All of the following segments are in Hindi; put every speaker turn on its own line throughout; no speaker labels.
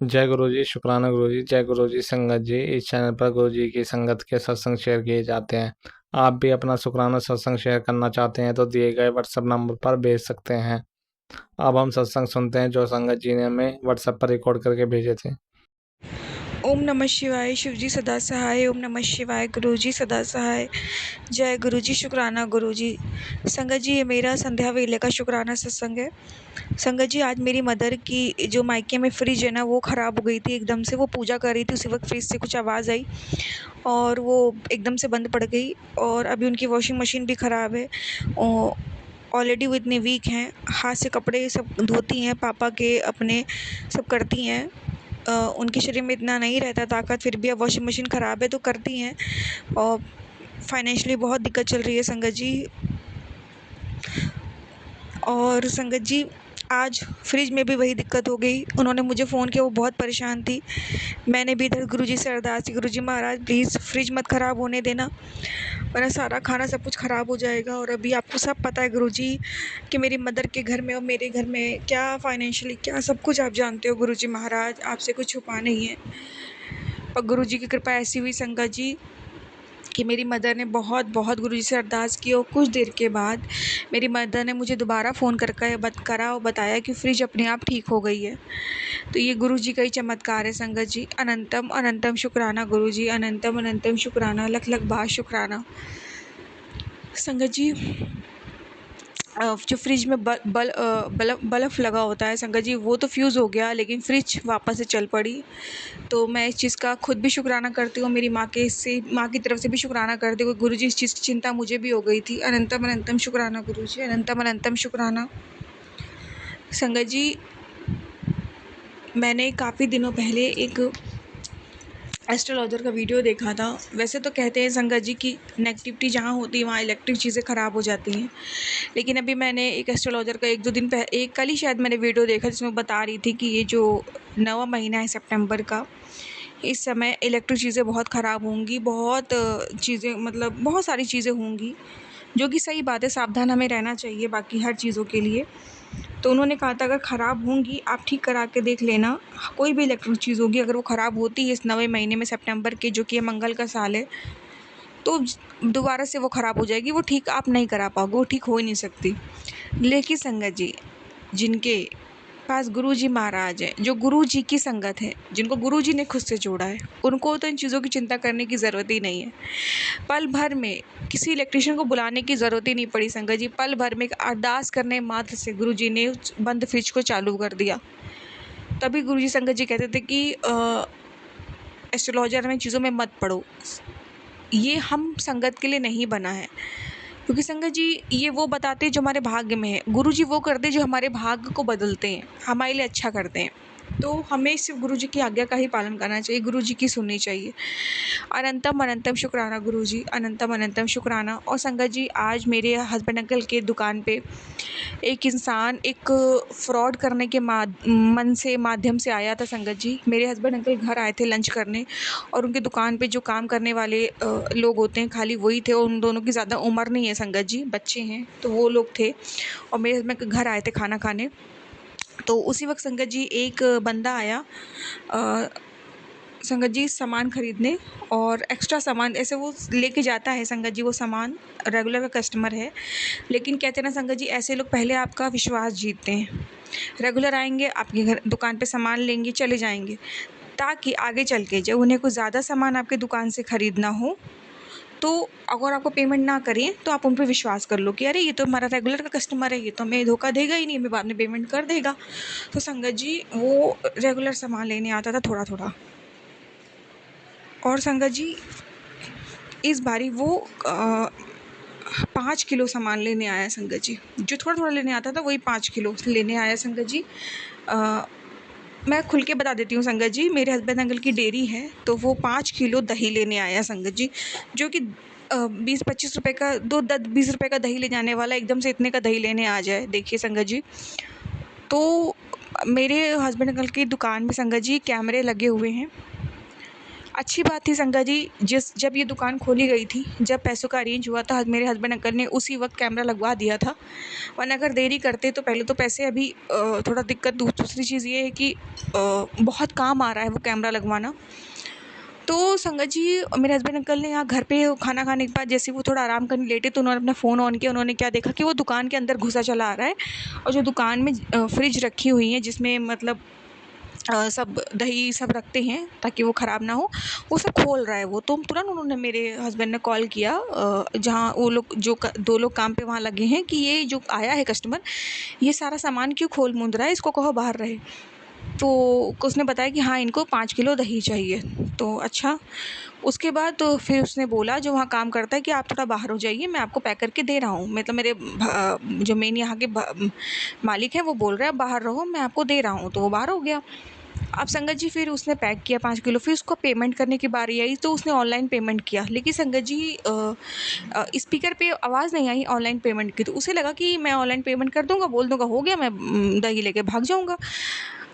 जय गुरु जी, शुक्राना गुरु जी। जय गुरु जी संगत जी। इस चैनल पर गुरु जी की संगत के सत्संग शेयर किए जाते हैं। आप भी अपना शुक्राना सत्संग शेयर करना चाहते हैं तो दिए गए व्हाट्सएप नंबर पर भेज सकते हैं। अब हम सत्संग सुनते हैं जो संगत जी ने हमें व्हाट्सएप पर रिकॉर्ड करके भेजे थे।
ओम नमः शिवाय। शिवजी सदा सहाय। ओम नमः शिवाय। गुरुजी सदा सहाय। जय गुरुजी। शुक्राना गुरुजी। संगत जी, ये मेरा संध्या वेले का शुक्राना सत्संग है। संगत जी, आज मेरी मदर की जो मायके में फ्रिज है ना, वो ख़राब हो गई थी। एकदम से वो पूजा कर रही थी, उसी वक्त फ्रिज से कुछ आवाज़ आई और वो एकदम से बंद पड़ गई। और अभी उनकी वॉशिंग मशीन भी ख़राब है। ऑलरेडी वो इतने वीक हैं, हाथ से कपड़े सब धोती हैं, पापा के अपने सब करती हैं। उनके शरीर में इतना नहीं रहता ताकत, फिर भी अब वॉशिंग मशीन ख़राब है तो करती हैं। और फाइनेंशियली बहुत दिक्कत चल रही है संगत जी। और संगत जी, आज फ्रिज में भी वही दिक्कत हो गई। उन्होंने मुझे फ़ोन किया, वो बहुत परेशान थी। मैंने भी इधर गुरुजी से अरदास की, गुरुजी महाराज प्लीज़ फ्रिज मत ख़राब होने देना, वरना सारा खाना सब कुछ ख़राब हो जाएगा। और अभी आपको सब पता है गुरुजी कि मेरी मदर के घर में और मेरे घर में क्या फाइनेंशियली क्या सब कुछ आप जानते हो गुरुजी महाराज, आपसे कुछ छुपा नहीं है। और गुरुजी की कृपा ऐसी हुई संगत जी कि मेरी मदर ने बहुत बहुत गुरुजी से अरदास की और कुछ देर के बाद मेरी मदर ने मुझे दोबारा फ़ोन करा और बताया कि फ्रिज अपने आप ठीक हो गई है। तो ये गुरुजी का ही चमत्कार है संगत जी। अनंतम अनंतम शुक्राना गुरुजी, अनंतम अनंतम शुक्राना, लख लख बार शुक्राना। संगत जी, जो फ्रिज में बल्ब लगा होता है संगत जी, वो तो फ्यूज़ हो गया, लेकिन फ्रिज वापस से चल पड़ी। तो मैं इस चीज़ का खुद भी शुक्राना करती हूँ, मेरी माँ की तरफ से भी शुक्राना करती हूँ। गुरुजी, इस चीज़ की चिंता मुझे भी हो गई थी। अनंतम अनंतम शुक्राना गुरुजी, अनंतम अनंतम शुक्राना। संगत जी, मैंने काफ़ी दिनों पहले एक एस्ट्रोलॉजर का वीडियो देखा था। वैसे तो कहते हैं संगत जी कि नेगेटिविटी जहाँ होती है वहाँ इलेक्ट्रिक चीज़ें ख़राब हो जाती हैं। लेकिन अभी मैंने एक एस्ट्रोलॉजर का कल ही शायद मैंने वीडियो देखा, जिसमें बता रही थी कि ये जो नवा महीना है सितंबर का, इस समय इलेक्ट्रिक चीज़ें बहुत ख़राब होंगी। बहुत चीज़ें, मतलब बहुत सारी चीज़ें होंगी, जो कि सही बात है, सावधान हमें रहना चाहिए बाकी हर चीज़ों के लिए। तो उन्होंने कहा था अगर ख़राब होंगी आप ठीक करा के देख लेना। कोई भी इलेक्ट्रिक चीज़ होगी अगर वो ख़राब होती है इस नवे महीने में सितंबर के, जो कि ये मंगल का साल है, तो दोबारा से वो ख़राब हो जाएगी, वो ठीक आप नहीं करा पाओगे, वो ठीक हो ही नहीं सकती। लेकिन संगत जी, जिनके पास गुरुजी महाराज हैं, जो गुरुजी की संगत है, जिनको गुरुजी ने खुद से जोड़ा है, उनको तो इन चीज़ों की चिंता करने की ज़रूरत ही नहीं है। पल भर में किसी इलेक्ट्रीशियन को बुलाने की ज़रूरत ही नहीं पड़ी संगत जी। पल भर में एक अरदास करने मात्र से गुरुजी ने उस बंद फ्रिज को चालू कर दिया। तभी गुरुजी संगत जी कहते थे कि एस्ट्रोलॉजर में चीज़ों में मत पड़ो, ये हम संगत के लिए नहीं बना है। क्योंकि संगत जी, ये वो बताते हैं जो हमारे भाग्य में है। गुरुजी वो करते हैं जो हमारे भाग्य को बदलते हैं, हमारे लिए अच्छा करते हैं। तो हमें सिर्फ गुरुजी की आज्ञा का ही पालन करना चाहिए, गुरुजी की सुननी चाहिए। अनंतम अनंतम शुक्राना गुरुजी, अनंतम अनंतम शुक्राना। और संगत जी, आज मेरे हस्बैंड अंकल के दुकान पे एक इंसान एक फ्रॉड करने के माध्यम से आया था संगत जी। मेरे हस्बैंड अंकल घर आए थे लंच करने, और उनकी दुकान पे जो काम करने वाले लोग होते हैं खाली वही थे, और उन दोनों की ज़्यादा उम्र नहीं है संगत जी, बच्चे हैं, तो वो लोग थे। और मेरे हस्बैंड घर आए थे खाना खाने। तो उसी वक्त संगत जी एक बंदा आया संगत जी सामान खरीदने, और एक्स्ट्रा सामान ऐसे वो लेके जाता है संगत जी, वो सामान रेगुलर का कस्टमर है। लेकिन कहते हैं ना संगत जी, ऐसे लोग पहले आपका विश्वास जीतते हैं। रेगुलर आएंगे, आपके घर दुकान पे सामान लेंगे, चले जाएंगे, ताकि आगे चल के जब उन्हें कुछ ज़्यादा सामान आपके दुकान से ख़रीदना हो, तो अगर आपको पेमेंट ना करें तो आप उन पर विश्वास कर लो कि अरे ये तो हमारा रेगुलर का कस्टमर है, ये तो हमें धोखा देगा ही नहीं, हमें बाद में पेमेंट कर देगा। तो संगत जी, वो रेगुलर सामान लेने आता था थोड़ा थोड़ा। और संगत जी, इस बारी वो 5 किलो सामान लेने आया संगत जी। जो थोड़ा थोड़ा लेने आता था वही 5 किलो लेने आया संगत जी। मैं खुल के बता देती हूँ संगत जी, मेरे हस्बैंड अंकल की डेयरी है, तो वो 5 किलो दही लेने आया संगत जी। जो कि 20-25 रुपये का, 2-20 रुपये का दही ले जाने वाला एकदम से इतने का दही लेने आ जाए, देखिए संगत जी। तो मेरे हस्बैंड अंकल की दुकान में संगत जी कैमरे लगे हुए हैं। अच्छी बात थी संगा जी, जब ये दुकान खोली गई थी, जब पैसों का अरेंज हुआ था, मेरे हस्बैंड अंकल ने उसी वक़्त कैमरा लगवा दिया था, वरना अगर देरी करते तो पहले तो पैसे अभी थोड़ा दिक्कत। दूसरी चीज़ ये है कि बहुत काम आ रहा है वो कैमरा लगवाना। तो संगत जी, मेरे हस्बैंड अंकल ने यहाँ घर पे खाना खाने के बाद जैसे वो थोड़ा आराम करने लेटे तो उन्होंने अपना फ़ोन ऑन किया। उन्होंने क्या देखा कि वो दुकान के अंदर घुसा चला आ रहा है, और जो दुकान में फ्रिज रखी हुई है जिसमें मतलब सब दही सब रखते हैं ताकि वो ख़राब ना हो, वो सब खोल रहा है वो। तो तुरंत उन्होंने, मेरे हस्बैंड ने कॉल किया जहाँ वो लोग जो 2 लोग काम पे वहाँ लगे हैं, कि ये जो आया है कस्टमर, ये सारा सामान क्यों खोल-मूंद रहा है, इसको कहो बाहर रहे। तो उसने बताया कि हाँ, इनको 5 किलो दही चाहिए। तो अच्छा, उसके बाद तो फिर उसने बोला जो वहाँ काम करता है कि आप थोड़ा बाहर हो जाइए, मैं आपको पैक करके दे रहा हूँ। मतलब मेरे जो मेन यहाँ के मालिक हैं वो बोल रहे हैं आप बाहर रहो, मैं आपको दे रहा हूँ। तो वो बाहर हो गया। अब संगत जी फिर उसने पैक किया 5 किलो, फिर उसको पेमेंट करने की बारी आई तो उसने ऑनलाइन पेमेंट किया। लेकिन संगत जी स्पीकर पे आवाज़ नहीं आई ऑनलाइन पेमेंट की, तो उसे लगा कि मैं ऑनलाइन पेमेंट कर दूँगा, बोल दूँगा हो गया, मैं दही लेके भाग जाऊँगा।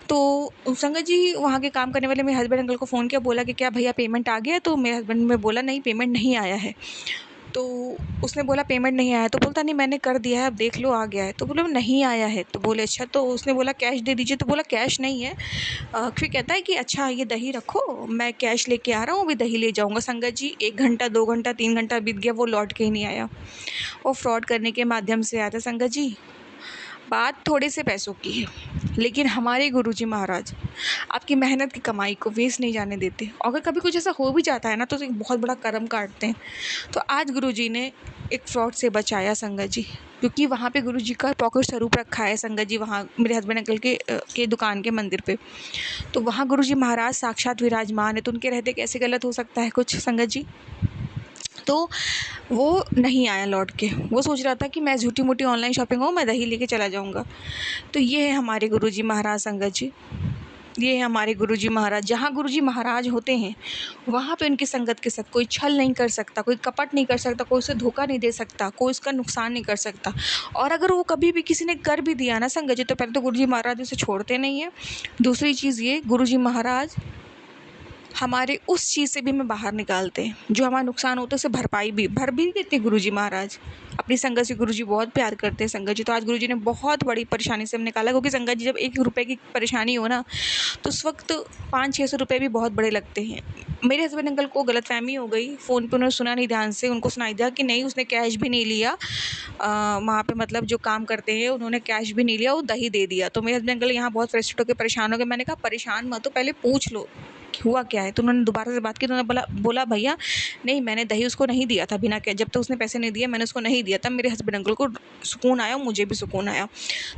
तो संगत जी वहाँ के काम करने वाले मेरे हस्बैंड अंकल को फ़ोन किया, बोला कि क्या भैया पेमेंट आ गया? तो मेरे हस्बैंड ने बोला नहीं, पेमेंट नहीं आया है। तो उसने बोला पेमेंट नहीं आया है, तो बोलता नहीं मैंने कर दिया है, अब देख लो आ गया है। तो बोला नहीं आया है, तो बोले अच्छा। तो उसने बोला कैश दे दीजिए, तो बोला कैश नहीं है। फिर कहता है कि अच्छा ये दही रखो, मैं कैश लेके आ रहा हूँ, अभी दही ले जाऊँगा। संगत जी 1 घंटा, 2 घंटा, 3 घंटा बीत गया, वो लौट के ही नहीं आया। वो फ्रॉड करने के माध्यम से आया था संगत जी। बात थोड़े से पैसों की है, लेकिन हमारे गुरुजी महाराज आपकी मेहनत की कमाई को वेस्ट नहीं जाने देते। अगर कभी कुछ ऐसा हो भी जाता है ना, तो एक बहुत बड़ा कर्म काटते हैं। तो आज गुरुजी ने एक फ्रॉड से बचाया संगत जी, क्योंकि वहाँ पे गुरुजी का पॉकेट स्वरूप रखा है संगत जी, वहाँ मेरे हस्बैंड अंकल के दुकान के मंदिर पे। तो वहाँ गुरुजी महाराज साक्षात विराजमान है, तो उनके रहते कैसे गलत हो सकता है कुछ संगत जी। तो वो नहीं आया लौट के, वो सोच रहा था कि मैं झूठी-मूठी ऑनलाइन शॉपिंग हो, मैं दही लेके चला जाऊँगा। तो ये है हमारे गुरुजी महाराज संगत जी, ये है हमारे गुरुजी महाराज। जहाँ गुरुजी महाराज होते हैं, वहाँ पे उनकी संगत के साथ कोई छल नहीं कर सकता, कोई कपट नहीं कर सकता, कोई उसे धोखा नहीं दे सकता, कोई उसका नुकसान नहीं कर सकता। और अगर वो कभी भी किसी ने कर भी दिया ना संगत जी, तो पहले तो गुरुजी महाराज उसे छोड़ते नहीं हैं। दूसरी चीज़ ये, गुरुजी महाराज हमारे उस चीज़ से भी हमें बाहर निकालते हैं, जो हमारा नुकसान होता है उसे भर भी देते हैं गुरुजी महाराज। अपनी संगत से गुरुजी बहुत प्यार करते हैं संगत जी। तो आज गुरुजी ने बहुत बड़ी परेशानी से हमें निकाला, क्योंकि संगत जी जब 1 रुपए की परेशानी हो ना, तो उस वक़्त 500-600 रुपए भी बहुत बड़े लगते हैं। मेरे हस्बैंड अंकल को गलतफ़हमी हो गई, फ़ोन पे उन्होंने सुना नहीं ध्यान से, उनको सुनाई दिया कि नहीं उसने कैश भी नहीं लिया। वहाँ पे मतलब जो काम करते हैं उन्होंने कैश भी नहीं लिया, वो दही दे दिया। तो मेरे हस्बैंड अंकल यहाँ बहुत फ्रस्ट्रेट होके परेशान हो गए। मैंने कहा परेशान मत हो, पहले पूछ लो कि हुआ क्या है। तो उन्होंने दोबारा से बात की, तो उन्होंने बोला भैया नहीं, मैंने दही उसको नहीं दिया था बिना जब तक उसने पैसे नहीं दिए मैंने उसको नहीं दिया। तब मेरे हस्बैंड अंकल को सुकून आया, मुझे भी सुकून आया।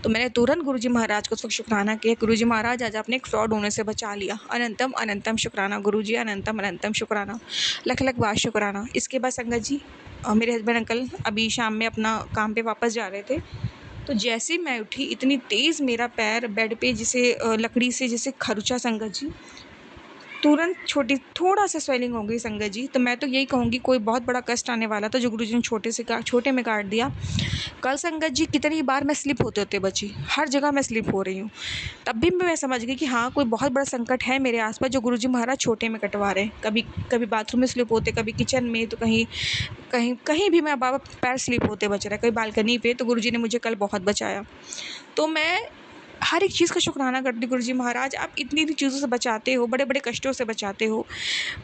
तो मैंने तुरंत गुरुजी महाराज को उस वक़्त शुक्राना किया, गुरुजी महाराज आज आपने एक फ्रॉड होने से बचा लिया। अनंतम अनंतम शुक्राना गुरुजी, अनंतम अनंतम शुक्राना, लख-लख बार शुक्राना। इसके बाद संगत जी मेरे हस्बैंड अंकल अभी शाम में अपना काम पे वापस जा रहे थे। तो जैसे ही मैं उठी, इतनी तेज़ मेरा पैर बेड पे जैसे लकड़ी से जैसे खरुचा संगत जी, तुरंत थोड़ा-सा स्वेलिंग हो गई संगत जी। तो मैं तो यही कहूँगी कोई बहुत बड़ा कष्ट आने वाला था जो गुरुजी ने छोटे में काट दिया। कल संगत जी कितनी बार मैं स्लिप होते-होते बची, हर जगह मैं स्लिप हो रही हूँ। तब भी मैं समझ गई कि हाँ, कोई बहुत बड़ा संकट है मेरे आस-पास जो गुरुजी महाराज छोटे में कटवा रहे हैं। कभी बाथरूम में स्लिप होते, कभी किचन में, तो कहीं कहीं कहीं भी मैं बाबा पैर स्लिप होते बच रहा है, कहीं बालकनी पे, तो गुरुजी ने मुझे कल बहुत बचाया। तो मैं हर एक चीज़ का शुक्राना करती हूँ गुरुजी महाराज, आप इतनी-इतनी चीज़ों से बचाते हो, बड़े-बड़े कष्टों से बचाते हो।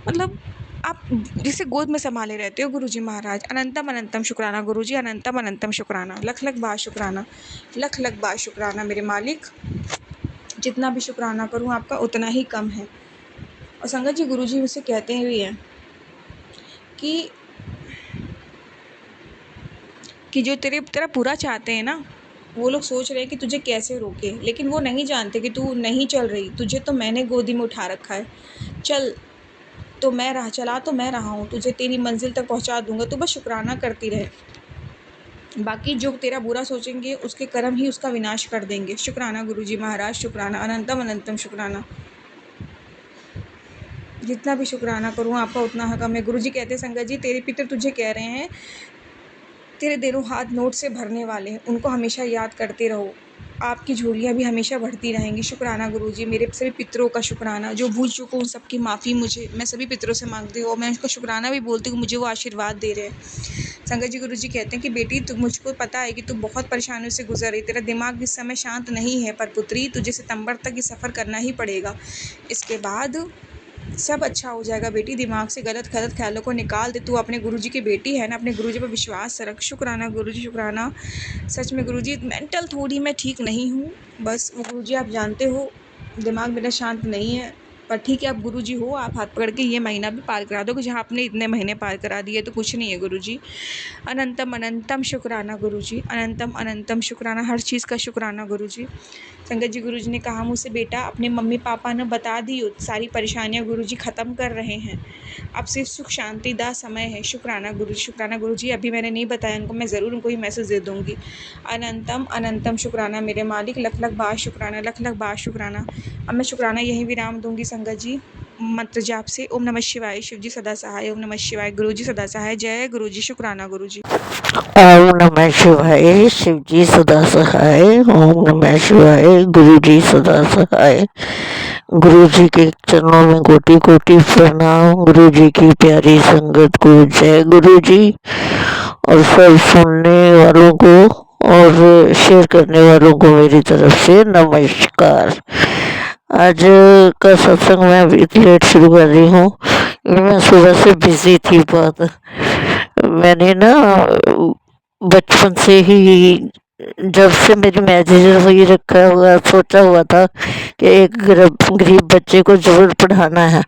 मतलब आप जिसे गोद में सँभाले रहते हो गुरुजी महाराज। अनंतम अनंतम शुक्राना गुरुजी, अनंतम अनंतम शुक्राना, लख-लख बार शुक्राना, लख-लख बार शुक्राना मेरे मालिक। जितना भी शुक्राना करूँ आपका उतना ही कम है। और संगत जी गुरुजी मुझसे कहते भी हैं कि जो तेरा बुरा चाहते हैं ना, वो लोग सोच रहे हैं कि तुझे कैसे रोकें, लेकिन वो नहीं जानते कि तू नहीं चल रही, तुझे तो मैंने गोदी में उठा रखा है। चला तो मैं रहा हूँ, तुझे तेरी मंज़िल तक पहुँचा दूँगा, तू बस शुक्राना करती रहे। बाकी जो तेरा बुरा सोचेंगे उसके कर्म ही उसका विनाश कर देंगे। शुक्राना गुरुजी महाराज, शुक्राना, अनंतम अनंतम शुक्राना। जितना भी शुक्राना करूँ आपका उतना कम है। गुरुजी कहते हैं संगत जी तेरे पितर तुझे कह रहे हैं, तेरे दिनों हाथ नोट से भरने वाले हैं, उनको हमेशा याद करते रहो। आपकी झोलियाँ भी हमेशा भरती रहेंगी। शुक्राना गुरुजी, मेरे सभी पितरों का शुक्राना, जो भूल चूक हूँ सबकी माफ़ी मुझे मैं सभी पितरों से माँगती हूँ और मैं उनको शुक्राना भी बोलती हूँ, मुझे वो आशीर्वाद दे रहे हैं। संगत जी गुरुजी कहते हैं कि बेटी तू मुझको पता है कि तू बहुत परेशानियों से गुज़र रही, तेरा दिमाग इस समय शांत नहीं है, पर पुत्री तुझे सितंबर तक ये सफ़र करना ही पड़ेगा। इसके बाद सब अच्छा हो जाएगा बेटी, दिमाग से गलत गलत ख्यालों को निकाल दे, तू अपने गुरुजी की बेटी है ना, अपने गुरुजी पर विश्वास रख। शुक्राना गुरुजी, शुक्राना। सच में गुरुजी मेंटल थोड़ी मैं ठीक नहीं हूँ, बस वो गुरुजी आप जानते हो दिमाग मेरा शांत नहीं है, पर ठीक है आप गुरुजी हो, आप हाथ पकड़ के ये महीना भी पार करा दो, कि जहाँ आपने इतने महीने पार करा दिए तो कुछ नहीं है गुरुजी। अनंतम अनंतम शुक्राना गुरुजी, अनंतम अनंतम शुक्राना, हर चीज़ का शुक्राना गुरुजी। संगत जी गुरुजी ने कहा मुझसे, बेटा अपने मम्मी पापा ने बता दी सारी परेशानियाँ गुरुजी ख़त्म कर रहे हैं, अब सिर्फ सुख शांति दा समय है। शुक्राना गुरुजी, शुक्राना गुरुजी, अभी मैंने नहीं बताया उनको, मैं ज़रूर उनको ये मैसेज दे दूँगी। अनंतम अनंतम शुक्राना मेरे मालिक, लख लख बार शुक्राना, लख लख बार शुक्राना। अब मैं शुक्राना यहीं विराम दूँगी संगत जी, मंत्र जाप से। ओम नमः शिवाय, शिव जी सदा सहाय, ओम नमः शिवाय, गुरु जी सदा सहाय, जय गुरु जी, शुक्राना गुरु जी।
ओम नमः शिवाय, शिव जी सदा सहाय। ओम नमः शिवाय, गुरु जी सदा सहाय। गुरु जी के चरणों में कोटि कोटि प्रणाम। गुरु जी की प्यारी संगत को जय गुरु जी, और सब सुनने वालों को और शेयर करने वालों को मेरी तरफ से नमस्कार। आज का सत्संग मैं अभी लेट शुरू कर रही हूँ, मैं सुबह से बिजी थी बहुत। मैंने ना बचपन से ही, जब से मेरी मैरिज हुई, रखा हुआ सोचा हुआ था कि एक गरीब बच्चे को जरूर पढ़ाना है।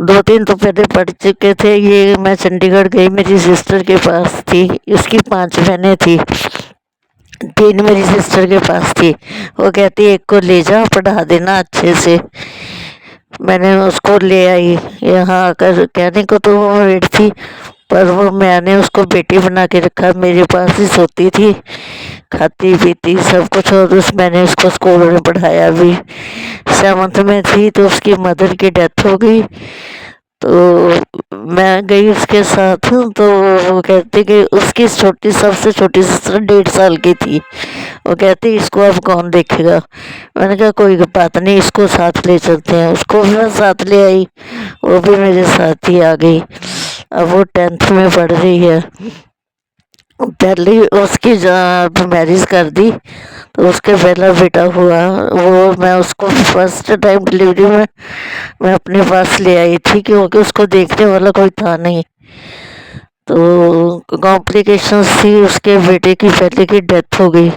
2-3 तो पहले पढ़ चुके थे। ये मैं चंडीगढ़ गई, मेरी सिस्टर के पास थी, उसकी 5 बहनें थी, 3 मेरी सिस्टर के पास थी। वो कहती एक को ले जा, पढ़ा देना अच्छे से। मैंने उसको ले आई यहाँ आकर, कहने को तो वो रेड थी, पर वो मैंने उसको बेटी बना के रखा, मेरे पास ही सोती थी, खाती पीती सब कुछ। और मैंने उसको स्कूल में पढ़ाया भी। 7th में थी तो उसकी मदर की डेथ हो गई, तो मैं गई उसके साथ। तो वो कहती कि उसकी सबसे छोटी सिस्टर 1.5 साल की थी। वो कहती इसको अब कौन देखेगा। मैंने कहा कोई बात नहीं, इसको साथ ले चलते हैं। उसको भी मैं साथ ले आई, वो भी मेरे साथ ही आ गई। अब वो 10th में पढ़ रही है। पहले उसकी जब मैरिज कर दी तो उसके पहला बेटा हुआ, वो मैं उसको फर्स्ट टाइम डिलीवरी में मैं अपने पास ले आई थी, क्योंकि उसको देखने वाला कोई था नहीं। तो कॉम्प्लिकेशंस थी, उसके बेटे की पहले की डेथ हो गई।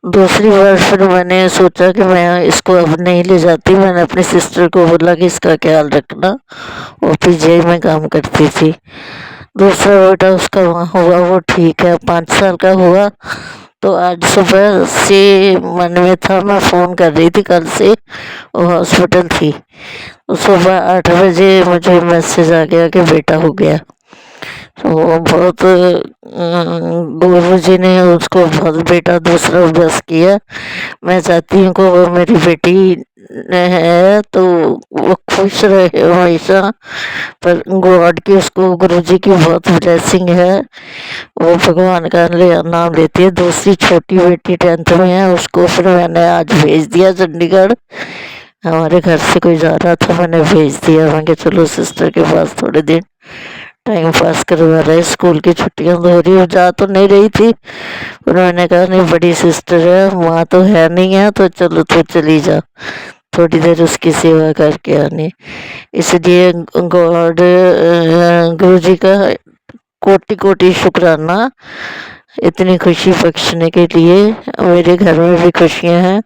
दूसरी बार फिर मैंने सोचा कि मैं इसको अब नहीं ले जाती। मैंने अपनी सिस्टर को बोला कि इसका ख्याल रखना, वो पीजीआई में काम करती थी। दूसरा बेटा उसका वहाँ हुआ, वो ठीक है, 5 साल का हुआ। तो आज सुबह से मन में था, मैं फ़ोन कर रही थी कल से, वो हॉस्पिटल थी। तो सुबह 8 बजे मुझे मैसेज आ गया कि बेटा हो गया। तो वो बहुत गुरु जी ने उसको बहुत बेटा दूसरा बस किया। मैं चाहती हूँ कि वो मेरी बेटी है तो वो खुश रहे हमेशा, पर गॉड की, उसको गुरु जी की बहुत ब्लेसिंग है, वो भगवान का नाम लेती है। दूसरी छोटी बेटी 10th में है, उसको फिर मैंने आज भेज दिया चंडीगढ़। हमारे घर से कोई जा रहा था, मैंने भेज दिया। मैं कि चलो सिस्टर के पास थोड़े दिन टाइम पास करवा रहे, स्कूल की छुट्टियां तो हो रही, हो जा तो नहीं रही थी, पर मैंने कहा नहीं, बड़ी सिस्टर है, माँ तो है नहीं है, तो चलो तू चली जा, थोड़ी देर उसकी सेवा करके आनी। इसलिए गॉड, गुरु जी का कोटि कोटि शुक्राना, इतनी खुशी बख्शने के लिए। मेरे घर में भी खुशियां हैं।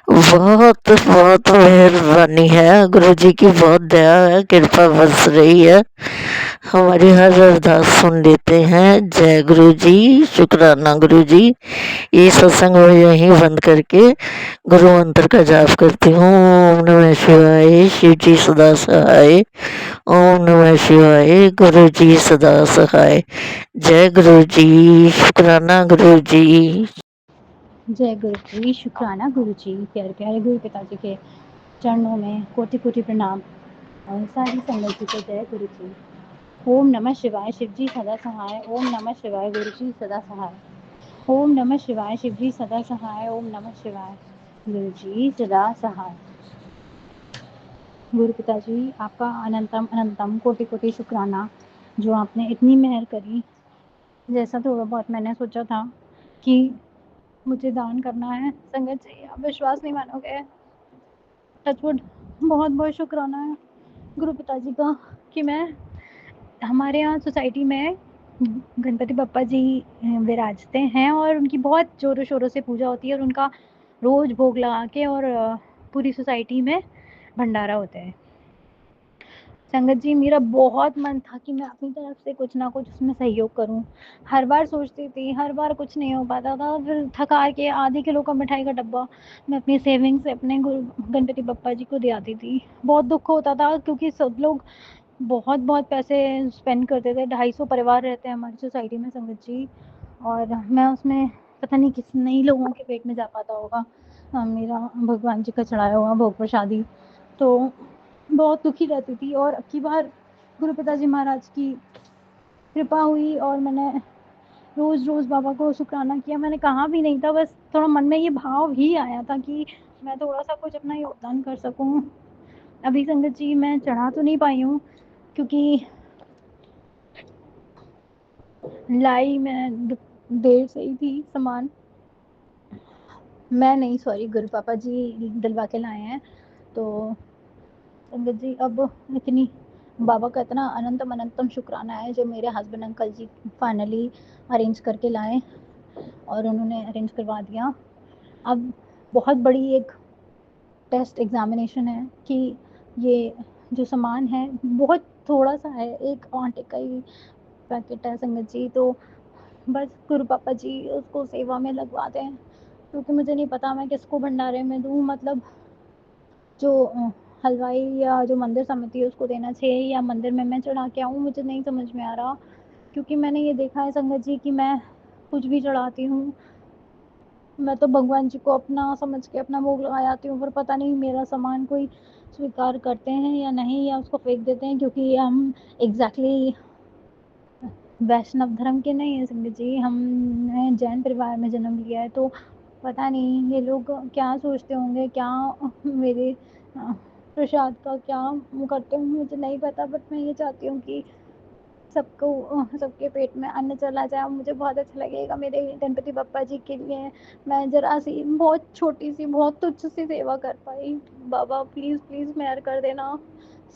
बहुत बहुत मेहरबानी है, गुरु जी की बहुत दया है, कृपा बरस रही है, हमारी हर अरदास सुन लेते हैं। जय गुरु जी, शुक्राना गुरु जी। ये सत्संग में यहीं बंद करके गुरु मंत्र का जाप करती हूँ। ओम नमः शिवाय, शिव जी सदा सहाय। ओम नमः शिवाय, गुरु जी सदा सहाय। जय गुरु जी, शुक्राना गुरु जी।
जय गुरु जी, शुक्राना गुरु जी। प्यारे प्यारे गुरु पिताजी के चरणों में कोटि कोटि प्रणाम और सारी संगत जी को जय गुरु जी। ओम नमः शिवाय, शिव जी सदा सहाय। ओम नमः शिवाय, गुरु जी सदा सहाय। ओम नमः शिवाय। शिव जी सदा सहाय। ओम नमः शिवाय। गुरु जी सदा सहाय। गुरु पिताजी आपका अनंतम अनंतम कोटि कोटि शुक्राना, जो आपने इतनी मेहर करी। जैसा थोड़ा बहुत मैंने सोचा था कि मुझे दान करना है, संगत जी आप विश्वास नहीं मानोगे, टचवुड बहुत बहुत शुक्राना है गुरु पिताजी का कि मैं हमारे यहाँ सोसाइटी में गणपति बप्पा जी विराजते हैं और उनकी बहुत ज़ोरों शोरों से पूजा होती है और उनका रोज़ भोग लगा के और पूरी सोसाइटी में भंडारा होता है। संगत जी मेरा बहुत मन था कि मैं अपनी तरफ से कुछ ना कुछ उसमें सहयोग करूं। हर बार सोचती थी, हर बार कुछ नहीं हो पाता था, फिर थका के आधे किलो का मिठाई का डब्बा मैं अपनी सेविंग से अपने गणपति बप्पा जी को दे आती थी। बहुत दुख होता था क्योंकि सब लोग बहुत बहुत पैसे स्पेंड करते थे। 250 परिवार रहते हैं हमारी सोसाइटी में संगत जी, और मैं उसमें पता नहीं किस नई लोगों के पेट में जा पाता होगा मेरा भगवान जी का चढ़ाया हुआ भोग प्रसादी। तो बहुत दुखी रहती थी और अब की बार गुरु पिताजी महाराज की कृपा हुई और मैंने रोज़ रोज़ बाबा को शुक्राना किया। मैंने कहा भी नहीं था, बस थोड़ा मन में ये भाव भी आया था कि मैं थोड़ा सा कुछ अपना योगदान कर सकूं। अभी संगत जी मैं चढ़ा तो नहीं पाई हूँ क्योंकि लाई मैं देर से ही थी सामान। मैं नहीं, सॉरी, गुरु पापा जी दिलवा के लाए हैं। तो संगत जी अब इतनी बाबा का इतना अनंतम अनंतम शुक्राना है जो मेरे हस्बैंड अंकल जी फाइनली अरेंज करके लाए और उन्होंने अरेंज करवा दिया। अब बहुत बड़ी एक टेस्ट एग्जामिनेशन है कि ये जो सामान है बहुत थोड़ा सा है, एक आटे का ही पैकेट है संगत जी। तो बस गुरु पापा जी उसको सेवा में लगवा दें क्योंकि मुझे नहीं पता मैं किसको भंडारे में दूँ। मतलब जो हलवाई या जो मंदिर समिति है उसको देना चाहिए या मंदिर में मैं चढ़ा के आऊँ, मुझे नहीं समझ में आ रहा। क्योंकि मैंने ये देखा है संगत जी कि मैं कुछ भी चढ़ाती हूँ, मैं तो भगवान जी को अपना समझ के अपना भोग लगा आती हूँ, पर पता नहीं मेरा सामान कोई स्वीकार करते हैं या नहीं, या उसको फेंक देते हैं। क्योंकि हम एग्जैक्टली वैष्णव धर्म के नहीं है संगत जी, हमने जैन परिवार में जन्म लिया है। तो पता नहीं ये लोग क्या सोचते होंगे, क्या मेरे प्रसाद का क्या करते होंगे, मुझे नहीं पता। बट मैं ये चाहती हूँ कि सबको सबके पेट में अन्न चला जाए, मुझे बहुत अच्छा लगेगा। मेरे गणपति बप्पा जी के लिए मैं जरा सी बहुत छोटी सी बहुत तुच्छ सी सेवा कर पाई। बाबा प्लीज़ प्लीज़ मेहर कर देना,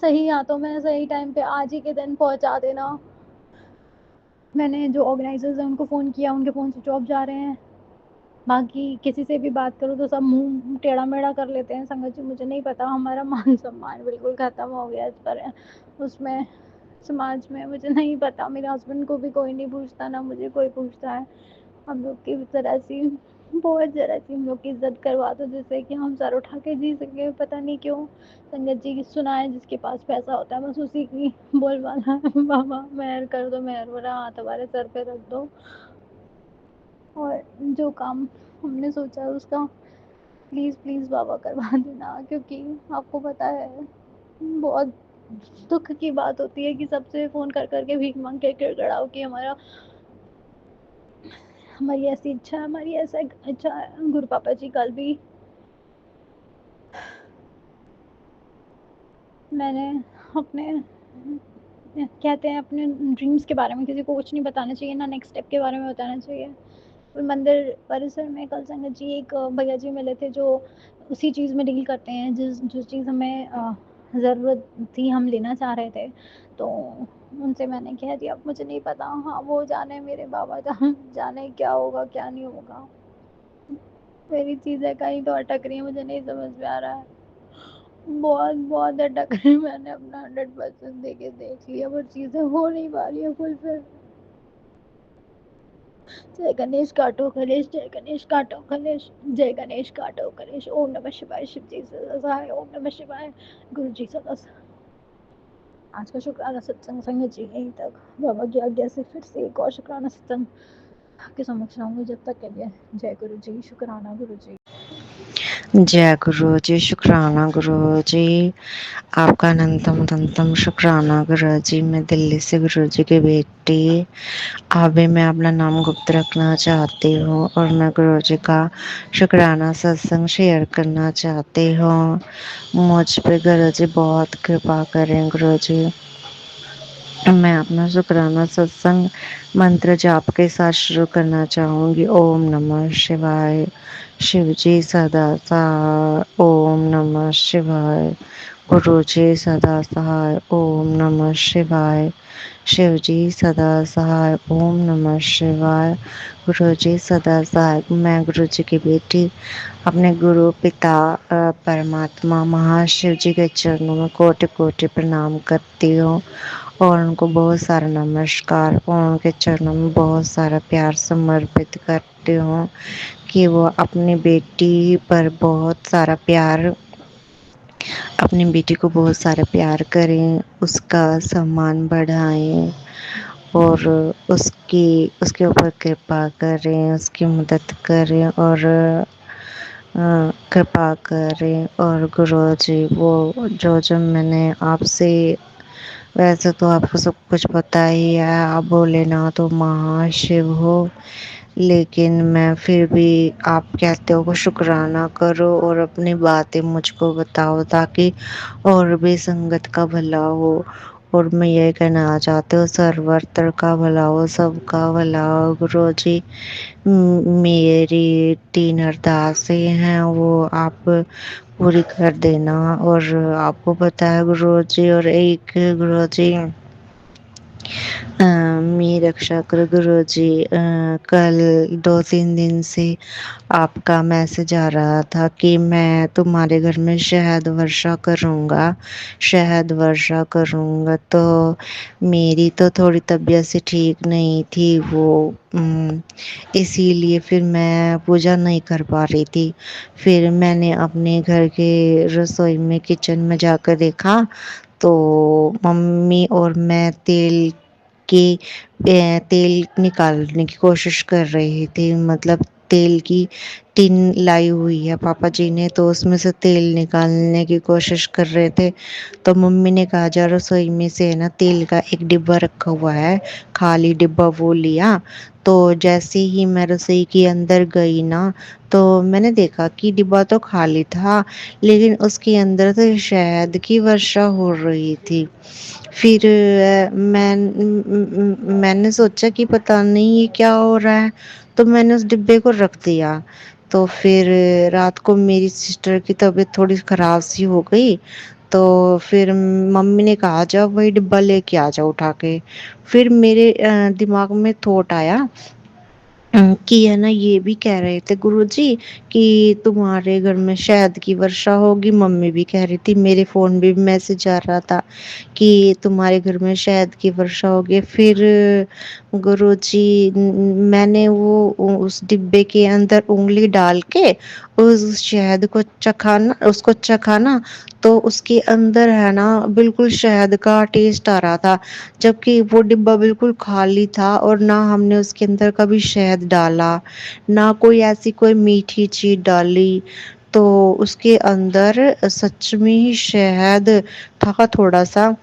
सही हाथों में सही टाइम पे आज ही के दिन पहुंचा देना। मैंने जो ऑर्गेनाइजर्स हैं उनको फ़ोन किया, उनके फ़ोन स्विच ऑफ जा रहे हैं। बाकी किसी से भी बात करूँ तो सब मुंह टेढ़ा मेढ़ा कर लेते हैं संगत जी। मुझे नहीं पता, हमारा मान सम्मान बिल्कुल ख़त्म हो गया इस पर उसमें समाज में। मुझे नहीं पता, मेरे हस्बैंड को भी कोई नहीं पूछता, ना मुझे कोई पूछता है। हम लोग की ज़रा सी बहुत ज़रा सी हम लोग की इज्जत करवा दो जिससे कि हम सर उठा के जी सकें। पता नहीं क्यों संगत जी की सुना है, जिसके पास पैसा होता है बस उसी की बोलबाला है। बाबा मेहर कर दो, मेहर वाला हाथ हमारे सर पे रख दो और जो काम हमने सोचा है उसका प्लीज़ प्लीज़ बाबा करवा देना। क्योंकि आपको पता है बहुत दुख की बात होती है कि सबसे फ़ोन कर कर के भीख मांग के गिड़गिड़ाओ कि हमारी ऐसी इच्छा है, हमारी ऐसा इच्छा है। गुरु पापा जी कल भी मैंने अपने कहते हैं अपने ड्रीम्स के बारे में किसी को कुछ नहीं बताना चाहिए, ना नेक्स्ट स्टेप के बारे में बताना चाहिए। और मंदिर परिसर में कल संगत जी एक भैया जी मिले थे जो उसी चीज़ में डील करते हैं जो चीज़ हमें ज़रूरत थी, हम लेना चाह रहे थे। तो उनसे मैंने कह दिया मुझे नहीं पता, हाँ वो जाने मेरे बाबा जाने क्या होगा क्या नहीं होगा। मेरी चीज़ें कहीं तो अटक रही हैं, मुझे नहीं समझ में आ रहा है। बहुत बहुत अटक रही, मैंने अपना 100% दे के देख लिया पर चीज़ें हो नहीं पा रही है फुलफिल। जय गणेश काटो कलेश, जय गणेश काटो कलेश, जय गणेश काटो कलेश। ओम नमः शिवाय। शिव जी सदा सहाय। ओम नमः शिवाय। गुरु जी सदा सहाय। आज का शुक्राना सत्संग संगत जी यहीं तक। बाबा की आज्ञा से फिर से एक और शुक्राना सत्संग के समक्ष आऊंगी, जब तक के लिए जय गुरु जी। शुक्राना गुरु जी।
जय गुरु जी, शुक्राना गुरु जी, आपका अनंतम अनंतम शुक्राना गुरु जी। मैं दिल्ली से गुरु जी की बेटी अभी मैं अपना नाम गुप्त रखना चाहती हूँ और मैं गुरु जी का शुक्राना सत्संग शेयर करना चाहती हूँ। मुझ पे गुरु जी बहुत कृपा करें गुरु जी। मैं अपना शुक्राना सत्संग मंत्र जाप के साथ शुरू करना चाहूँगी। ओम नमः शिवाय, शिव जी सदा सहाय। ओम नमः शिवाय, गुरु जी सदा सहाय। ओम नमः शिवाय, शिव जी सदा सहाय। ओम नमः शिवाय, गुरु जी सदा सहाय। मैं गुरु जी की बेटी अपने गुरु पिता परमात्मा महाशिव जी के चरणों में कोटि कोटि प्रणाम करती हूँ और उनको बहुत सारा नमस्कार और उनके चरणों में बहुत सारा प्यार समर्पित करती हूँ कि वो अपनी बेटी पर बहुत सारा प्यार, अपनी बेटी को बहुत सारा प्यार करें, उसका सम्मान बढ़ाएं और उसके ऊपर कृपा करें, उसकी मदद करें और कृपा करें। और गुरु जी वो जो जो मैंने आपसे, वैसे तो आपको सब कुछ पता ही है, आप भोलेनाथ हो, महाशिव हो, लेकिन मैं फिर भी आप कहते हो को शुक्राना करो और अपनी बातें मुझको बताओ ताकि और भी संगत का भला हो। और मैं ये कहना चाहती हूँ सर्वत्र का भला हो, सबका भला हो गुरु जी। मेरी 3 अरदासें हैं वो आप पूरी कर देना। और आपको पता है गुरु जी, और एक गुरु जी मेरी रक्षा करो गुरु जी। कल 2-3 दिन से आपका मैसेज आ रहा था कि मैं तुम्हारे घर में शहद वर्षा करूँगा, शहद वर्षा करूँगा। तो मेरी तो थोड़ी तबीयत से ठीक नहीं थी वो, इसीलिए फिर मैं पूजा नहीं कर पा रही थी। फिर मैंने अपने घर के रसोई में किचन में जाकर देखा तो मम्मी और मैं तेल निकालने की कोशिश कर रही थी, मतलब तेल की टिन लाई हुई है पापा जी ने, तो उसमें से तेल निकालने की कोशिश कर रहे थे। तो मम्मी ने कहा जा रसोई में से ना तेल का एक डिब्बा रखा हुआ है, खाली डिब्बा वो लिया। तो जैसे ही मैं रसोई के अंदर गई ना, तो मैंने देखा कि डिब्बा तो खाली था लेकिन उसके अंदर तो शहद की वर्षा हो रही थी। फिर मैंने सोचा कि पता नहीं ये क्या हो रहा है, तो मैंने उस डिब्बे को रख दिया। तो फिर रात को मेरी सिस्टर की तबीयत थोड़ी खराब सी हो गई, तो फिर मम्मी ने कहा जाओ वही डिब्बा लेके आ जाओ उठा के। फिर मेरे दिमाग में थॉट आया कि है ना, ये भी कह रहे थे गुरुजी कि तुम्हारे घर में शहद की वर्षा होगी। मम्मी भी कह रही थी, मेरे फोन में भी मैसेज आ रहा था कि तुम्हारे घर में शहद की वर्षा होगी। फिर गुरुजी मैंने वो उस डिब्बे के अंदर उंगली डाल के उस शहद को चखाना तो उसके अंदर है ना बिल्कुल शहद का टेस्ट आ रहा था, जबकि वो डिब्बा बिल्कुल खाली था और ना हमने उसके अंदर कभी शहद डाला, ना कोई ऐसी कोई मीठी चीज डाली। तो उसके अंदर सच में ही शहद था थोड़ा सा।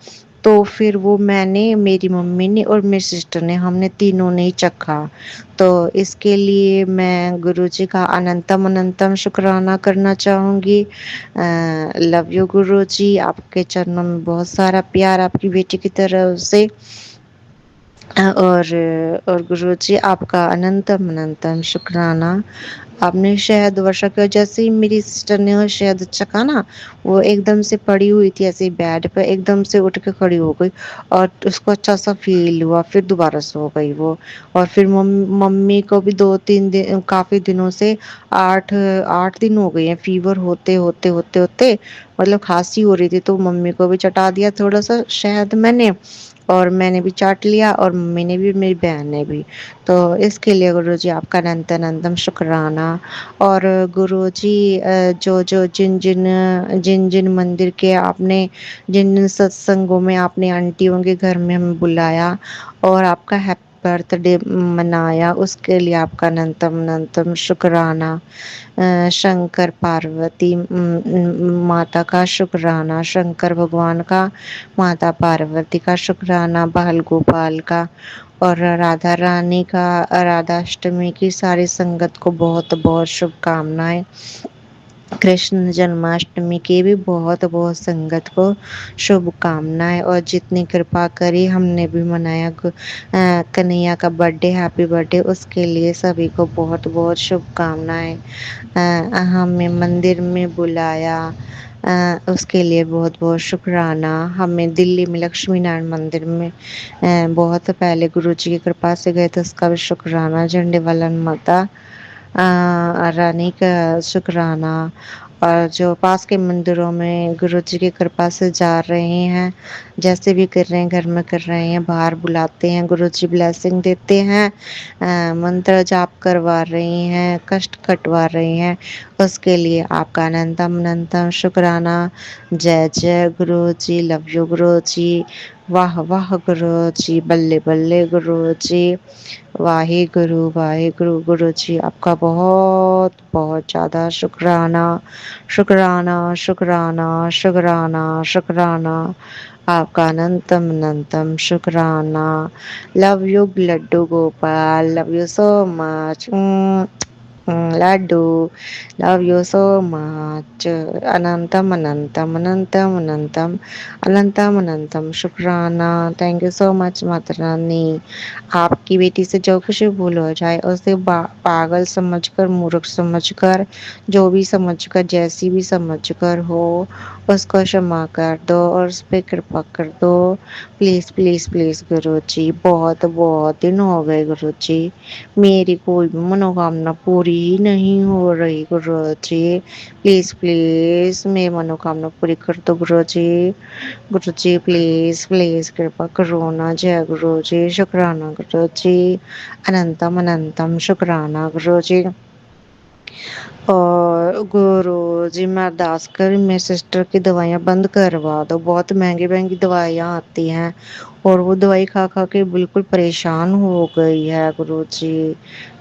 तो फिर वो मैंने, मेरी मम्मी ने और मेरी सिस्टर ने, हमने तीनों ने ही चखा। तो इसके लिए मैं गुरुजी का अनंतम अनंतम शुक्राना करना चाहूँगी। लव यू गुरुजी, आपके चरणों में बहुत सारा प्यार आपकी बेटी की तरफ से। और गुरुजी आपका अनंतम अनंतम शुक्राना। आपने शहद वर्षा की, जैसे ही मेरी सिस्टर ने वो शहद चखा ना, वो एकदम से पड़ी हुई थी ऐसे बेड पे, एकदम से उठ के खड़ी हो गई और उसको अच्छा सा फील हुआ, फिर दोबारा सो गई वो। और फिर मम्मी को भी 2-3 दिन, काफी दिनों से 8 दिन हो गए हैं फीवर होते होते होते होते, मतलब खांसी हो रही थी, तो मम्मी को भी चटा दिया थोड़ा सा शहद मैंने, और मैंने भी चाट लिया और मम्मी ने भी, मेरी बहन ने भी। तो इसके लिए गुरुजी आपका अनंत अनंतम शुक्राना। और गुरुजी जो जो जिन जिन मंदिर के आपने, जिन जिन सत्संगों में आपने आंटियों के घर में हमें बुलाया और आपका बर्थडे मनाया उसके लिए आपका अनंतम अनंतम शुक्राना। शंकर पार्वती माता का शुक्राना, शंकर भगवान का, माता पार्वती का शुक्राना, बाल गोपाल का और राधा रानी का, राधाष्टमी की सारी संगत को बहुत बहुत शुभकामनाएं। कृष्ण जन्माष्टमी की भी बहुत बहुत संगत को शुभकामनाएं। और जितनी कृपा करी हमने भी मनाया कन्हैया का बर्थडे, हैप्पी बर्थडे, उसके लिए सभी को बहुत बहुत शुभकामनाएं। हमें मंदिर में बुलाया, उसके लिए बहुत बहुत शुक्राना। हमें दिल्ली में लक्ष्मी नारायण मंदिर में बहुत पहले गुरु जी की कृपा से गए थे, उसका भी शुक्राना। झंडे वालन माता रानी का शुक्राना। और जो पास के मंदिरों में गुरु जी की कृपा से जा रहे हैं, जैसे भी कर रहे हैं, घर में कर रहे हैं, बाहर बुलाते हैं, गुरु जी ब्लेसिंग देते हैं, मंत्र जाप करवा रही हैं, कष्ट कटवा रही हैं, उसके लिए आपका अनंतम अनंतम शुक्राना। जय जय गुरु जी, लव यू गुरु जी, वाह वाह गुरु जी, बल्ले बल्ले गुरु जी, वाहे गुरु गुरु जी, आपका बहुत बहुत ज़्यादा शुक्राना शुक्राना शुक्राना शुक्राना शुक्राना। आपका अनंतम अनंतम शुक्राना। Love you Laddu Gopal, love you so much. Laddu, love you so much. अनंतम अनंतम अनंतम अनंतम अनंतम अनंतम शुक्राना। Thank you so much Mata Rani. आपकी बेटी से जो कुछ भी भूल हो जाए उसे पागल समझकर, मूर्ख समझकर, जो भी समझकर, जैसी भी समझकर हो, उसको क्षमा कर दो और उस पर कृपा कर दो। प्लीज प्लीज प्लीज गुरु जी, बहुत बहुत दिन हो गए गुरु जी, मेरी कोई भी मनोकामना पूरी ही नहीं हो रही गुरु जी। प्लीज प्लीज मेरी मनोकामना पूरी कर दो गुरु जी। गुरु जी प्लीज प्लीज कृपा करो ना। जय गुरु जी, शुक्राना गुरु जी, अनंतम अनंतम शुक्राना गुरु जी। और गुरु जी मैं अरदास कर मेरी सिस्टर की दवाइयाँ बंद करवा दो, बहुत महंगी महंगी दवाइयाँ आती हैं और वो दवाई खा खा के बिल्कुल परेशान हो गई है गुरु जी।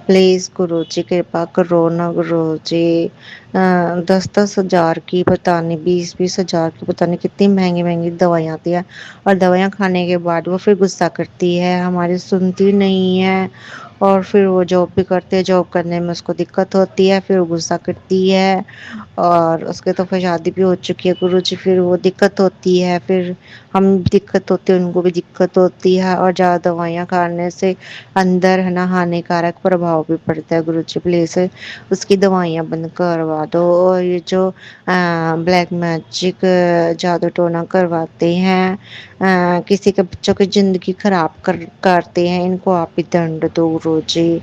प्लीज गुरु जी कृपा करो ना गुरु जी। 10-10 हजार की पता नहीं, 20-20 हजार की पता नहीं कितनी महंगी महंगी दवाइयाँ आती है और दवाइयाँ खाने के बाद वो फिर गुस्सा करती है, हमारी सुनती नहीं है। और फिर वो जॉब भी करते हैं, जॉब करने में उसको दिक्कत होती है, फिर वो गुस्सा करती है। और उसके तो फिर शादी भी हो चुकी है गुरु जी, फिर वो दिक्कत होती है, फिर हम दिक्कत होती है, उनको भी दिक्कत होती है। और ज़्यादा दवाइयाँ खाने से अंदर है ना हानिकारक प्रभाव भी पड़ता है गुरु जी। प्लीज उसकी दवाइयाँ बंद करवा दो। और ये जो ब्लैक मैजिक जादू टोना करवाते हैं, किसी के बच्चों की जिंदगी खराब करते हैं, इनको आप ही दंड दो गुरु जी।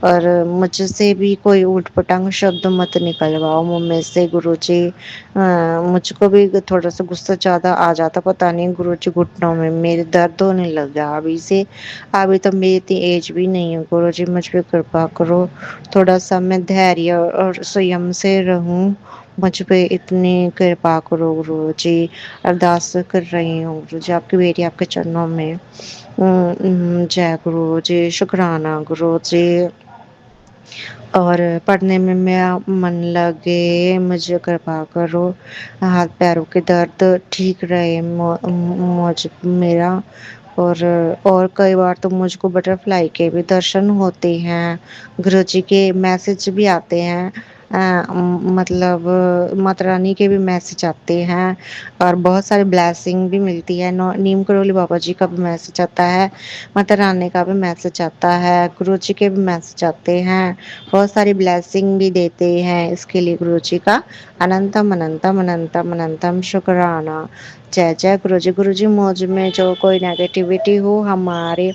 और मुझसे भी कोई ऊट पटांग शब्द मत निकलवाओ मुँह में से गुरु जी। मुझको भी थोड़ा सा गुस्सा ज़्यादा आ जाता, पता नहीं गुरु जी, घुटनों में मेरे दर्द होने लग गया अभी से। अभी तो मेरी इतनी एज भी नहीं है गुरु जी, मुझ पर कृपा करो, थोड़ा सा मैं धैर्य और संयम से रहूं, मुझ पे इतनी कृपा करो गुरु जी। अरदास कर रही हूँ गुरु जी, आपकी बेटी आपके चरणों में। जय गुरु जी, शुक्राना गुरु जी। और पढ़ने में मेरा मन लगे, मुझे कृपा करो, हाथ पैरों के दर्द ठीक रहे मुझ मेरा। और कई बार तो मुझको बटरफ्लाई के भी दर्शन होते हैं, गुरु जी के मैसेज भी आते हैं, मतलब माता रानी के भी मैसेज आते हैं और बहुत सारी ब्लेसिंग भी मिलती है। नीम करोली बाबा जी का भी मैसेज आता है, माता रानी का भी मैसेज आता है, गुरु जी के भी मैसेज आते हैं, बहुत सारी ब्लेसिंग भी देते हैं। इसके लिए गुरु जी का अनंतम अनंतम अनंतम अनंतम शुक्राना। जय जय गुरु जी। गुरु जी मुझ में जो कोई नेगेटिविटी हो, हमारे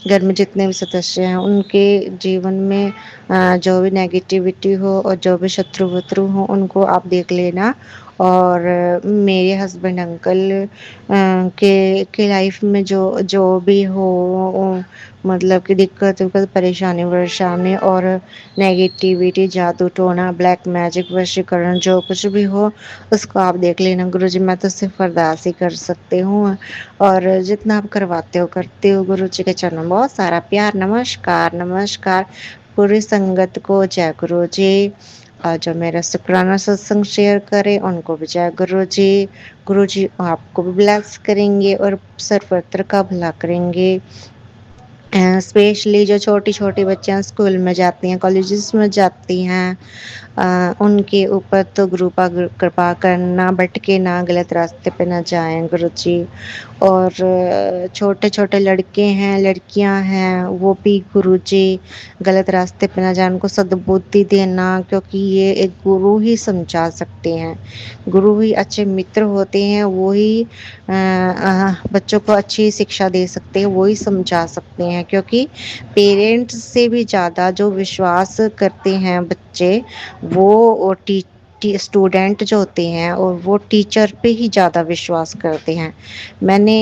घर में जितने भी सदस्य हैं उनके जीवन में जो भी नेगेटिविटी हो और जो भी शत्रु वत्रु हो, उनको आप देख लेना और मेरे हस्बैंड अंकल के लाइफ में जो जो भी हो, मतलब कि दिक्कत विक्कत परेशानी वरेशानी और नेगेटिविटी जादू टोना ब्लैक मैजिक वशीकरण जो कुछ भी हो उसको आप देख लेना गुरुजी। मैं तो सिर्फ अरदास ही कर सकती हूँ और जितना आप करवाते हो करते हो। गुरुजी के चरणों में बहुत सारा प्यार। नमस्कार नमस्कार पूरी संगत को जय गुरु जी। और जो मेरा शुक्राना सत्संग शेयर करे उनको भी जय गुरु जी। गुरु जी आपको भी ब्लेस करेंगे और सर्वत्र का भला करेंगे। स्पेशली जो छोटी छोटी बच्चियां स्कूल में जाती हैं कॉलेजेस में जाती हैं उनके ऊपर तो गुरु का कृपा करना, भटके ना, गलत रास्ते पे ना जाएं गुरु जी। और छोटे छोटे लड़के हैं लड़कियां हैं वो भी गुरु जी गलत रास्ते पे ना जाए, उनको सद्बुद्धि देना, क्योंकि ये एक गुरु ही समझा सकते हैं। गुरु ही अच्छे मित्र होते हैं, वो ही बच्चों को अच्छी शिक्षा दे सकते हैं, वो ही समझा सकते हैं। क्योंकि पेरेंट्स से भी ज़्यादा जो विश्वास करते हैं बच्चे वो स्टूडेंट जो होते हैं और वो टीचर पे ही ज़्यादा विश्वास करते हैं। मैंने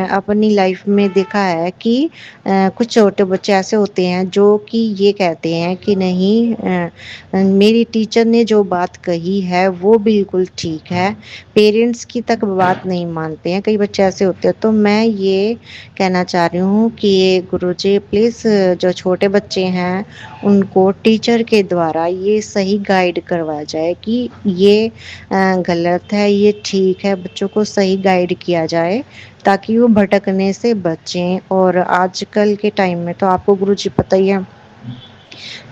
अपनी लाइफ में देखा है कि कुछ छोटे बच्चे ऐसे होते हैं जो कि ये कहते हैं कि नहीं मेरी टीचर ने जो बात कही है वो बिल्कुल ठीक है, पेरेंट्स की तक बात नहीं मानते हैं। कई बच्चे ऐसे होते हैं। तो मैं ये कहना चाह रही हूँ कि गुरुजी प्लीज़ जो छोटे बच्चे हैं उनको टीचर के द्वारा ये सही गाइड करवाया जाए कि ये गलत है ये ठीक है, बच्चों को सही गाइड किया जाए ताकि वो भटकने से बचें। और आजकल के टाइम में तो आपको गुरुजी पता ही है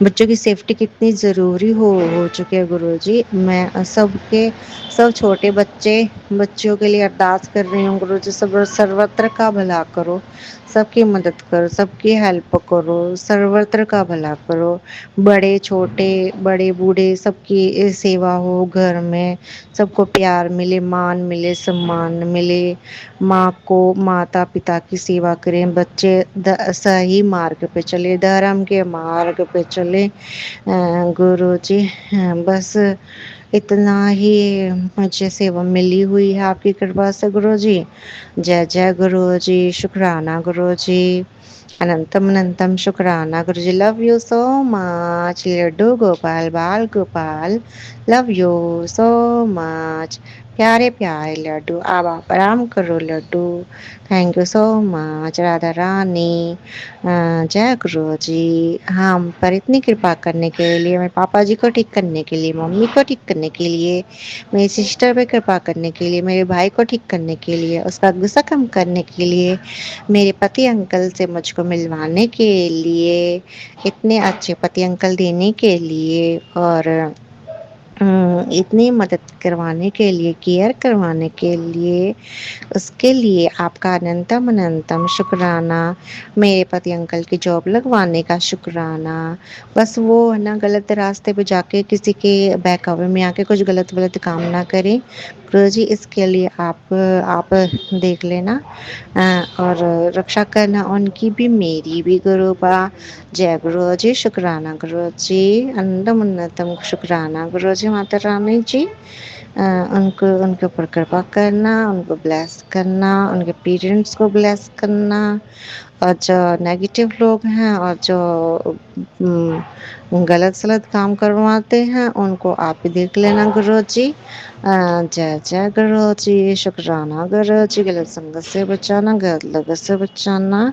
बच्चों की सेफ्टी कितनी ज़रूरी हो चुकी है गुरुजी। मैं सब छोटे बच्चों के लिए अरदास कर रही हूँ गुरुजी। सब सर्वत्र का भला करो, सबकी मदद करो, सबकी हेल्प करो, सर्वत्र का भला करो। बड़े छोटे बड़े बूढ़े सबकी सेवा हो घर में, सबको प्यार मिले, मान मिले, सम्मान मिले। माँ को माता पिता की सेवा करें, बच्चे सही मार्ग पे चले, धर्म के मार्ग पे चले। गुरु जी बस इतना ही मुझे सेवा मिली हुई है आपकी कृपा से गुरु जी। जय जय गुरु जी। शुक्राना गुरु जी। अनंतम अनंतम शुक्राना Guru ji. Love you so much Laddu Gopal Bal Gopal. Love you so much प्यारे प्यारे लड्डू। अब आप आराम करो Laddu. Thank you so much Radha Rani. जय गुरु जी। हम पर इतनी कृपा करने के लिए, मेरे पापा जी को ठीक करने के लिए, मम्मी को ठीक करने के लिए, मेरी सिस्टर पे कृपा करने के लिए, मेरे भाई को ठीक करने के लिए, उसका गुस्सा कम करने के लिए, मेरे पति अंकल से मुझको मिलवाने के लिए, इतने अच्छे पति अंकल देने के लिए और इतनी मदद करवाने के लिए, केयर करवाने के लिए, उसके लिए आपका अनंतम अनंतम शुक्राना। मेरे पति अंकल की जॉब लगवाने का शुक्राना। बस वो है ना गलत रास्ते पे जाके किसी के बहकावे में आके कुछ गलत गलत काम ना करें गुरु जी। इसके लिए आप देख लेना और रक्षा करना उनकी भी मेरी भी गुरु बा। जय गुरु जी। शुक्राना गुरु जी। अनंतम अनंतम शुक्राना गुरु जी। माता रानी जी उनको उनके ऊपर कृपा करना, उनको ब्लेस करना, उनके पेरेंट्स को ब्लेस करना। और जो नेगेटिव लोग हैं और जो गलत सलत काम करवाते हैं उनको आप ही देख लेना गुरु जी। जय जय गुरु जी। शुक्राना गुरु जी। गलत संगत से बचाना, गलत लगत से बचाना।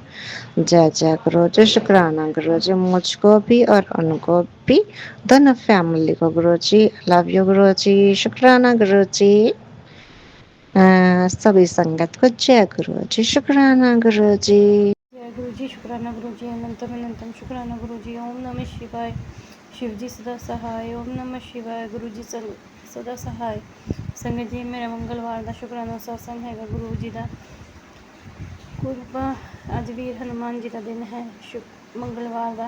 जय जय गुरु जी। शुक्राना गुरु जी। मुझको भी और उनको भी, दोनों फैमिली को गुरु जी। लव यू गुरु जी। शुक्राना गुरु जी। सभी संगत को जय गुरु जी। शुक्राना गुरु जी।
जय गुरु जी। शुक्राना गुरु जी। अनंतम अनंतम शुक्राना गुरु जी। ओम नमः शिवाय। शिव जी सदा सहाय। ओम नमः शिवाय। गुरु जी सदा सहाय। संगत जी मेरा मंगलवार का शुक्राना सत्संग है गुरु जी का कृपा। अज वीर हनुमान जी का दिन है मंगलवार का,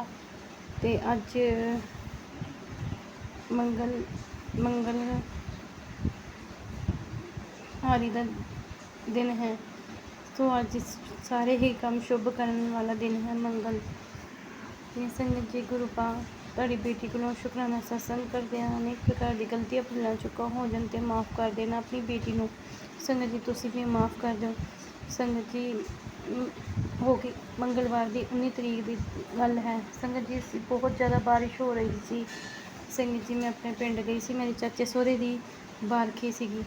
तो अज मंगल हारी का दिन है। तो अज सारे ही काम शुभ करने वाला दिन है मंगल। ये संगत जी गुरु पा ਤੁਹਾਡੀ ਬੇਟੀ ਕੋਲੋਂ ਸ਼ੁਕਰਾਨਾ ਸਤਸੰਗ ਕਰਦਿਆਂ ਅਨੇਕ ਪ੍ਰਕਾਰ ਦੀ ਗਲਤੀਆਂ ਭੁੱਲਾਂ ਚੁੱਕਾਂ ਹੋ ਜਾਣ 'ਤੇ ਮਾफ़ ਕਰ ਦੇਣਾ ਆਪਣੀ ਬੇਟੀ ਨੂੰ। ਸੰਗਤ ਜੀ ਤੁਸੀਂ ਵੀ ਮਾफ़ ਕਰ ਦਿਓ। ਸੰਗਤ ਜੀ ਹੋ ਗਈ ਮੰਗਲਵਾਰ ਦੀ 19 ਤਰੀਕ ਦੀ ਗੱਲ ਹੈ। ਸੰਗਤ ਜੀ ਬਹੁਤ ਜ਼ਿਆਦਾ ਬਾਰਿਸ਼ ਹੋ ਰਹੀ ਸੀ। ਸੰਗਤ ਜੀ ਮੈਂ ਆਪਣੇ ਪਿੰਡ ਗਈ ਸੀ, ਮੇਰੇ ਚਾਚੇ ਸਹੁਰੇ ਦੀ ਬਾਰਖੀ ਸੀਗੀ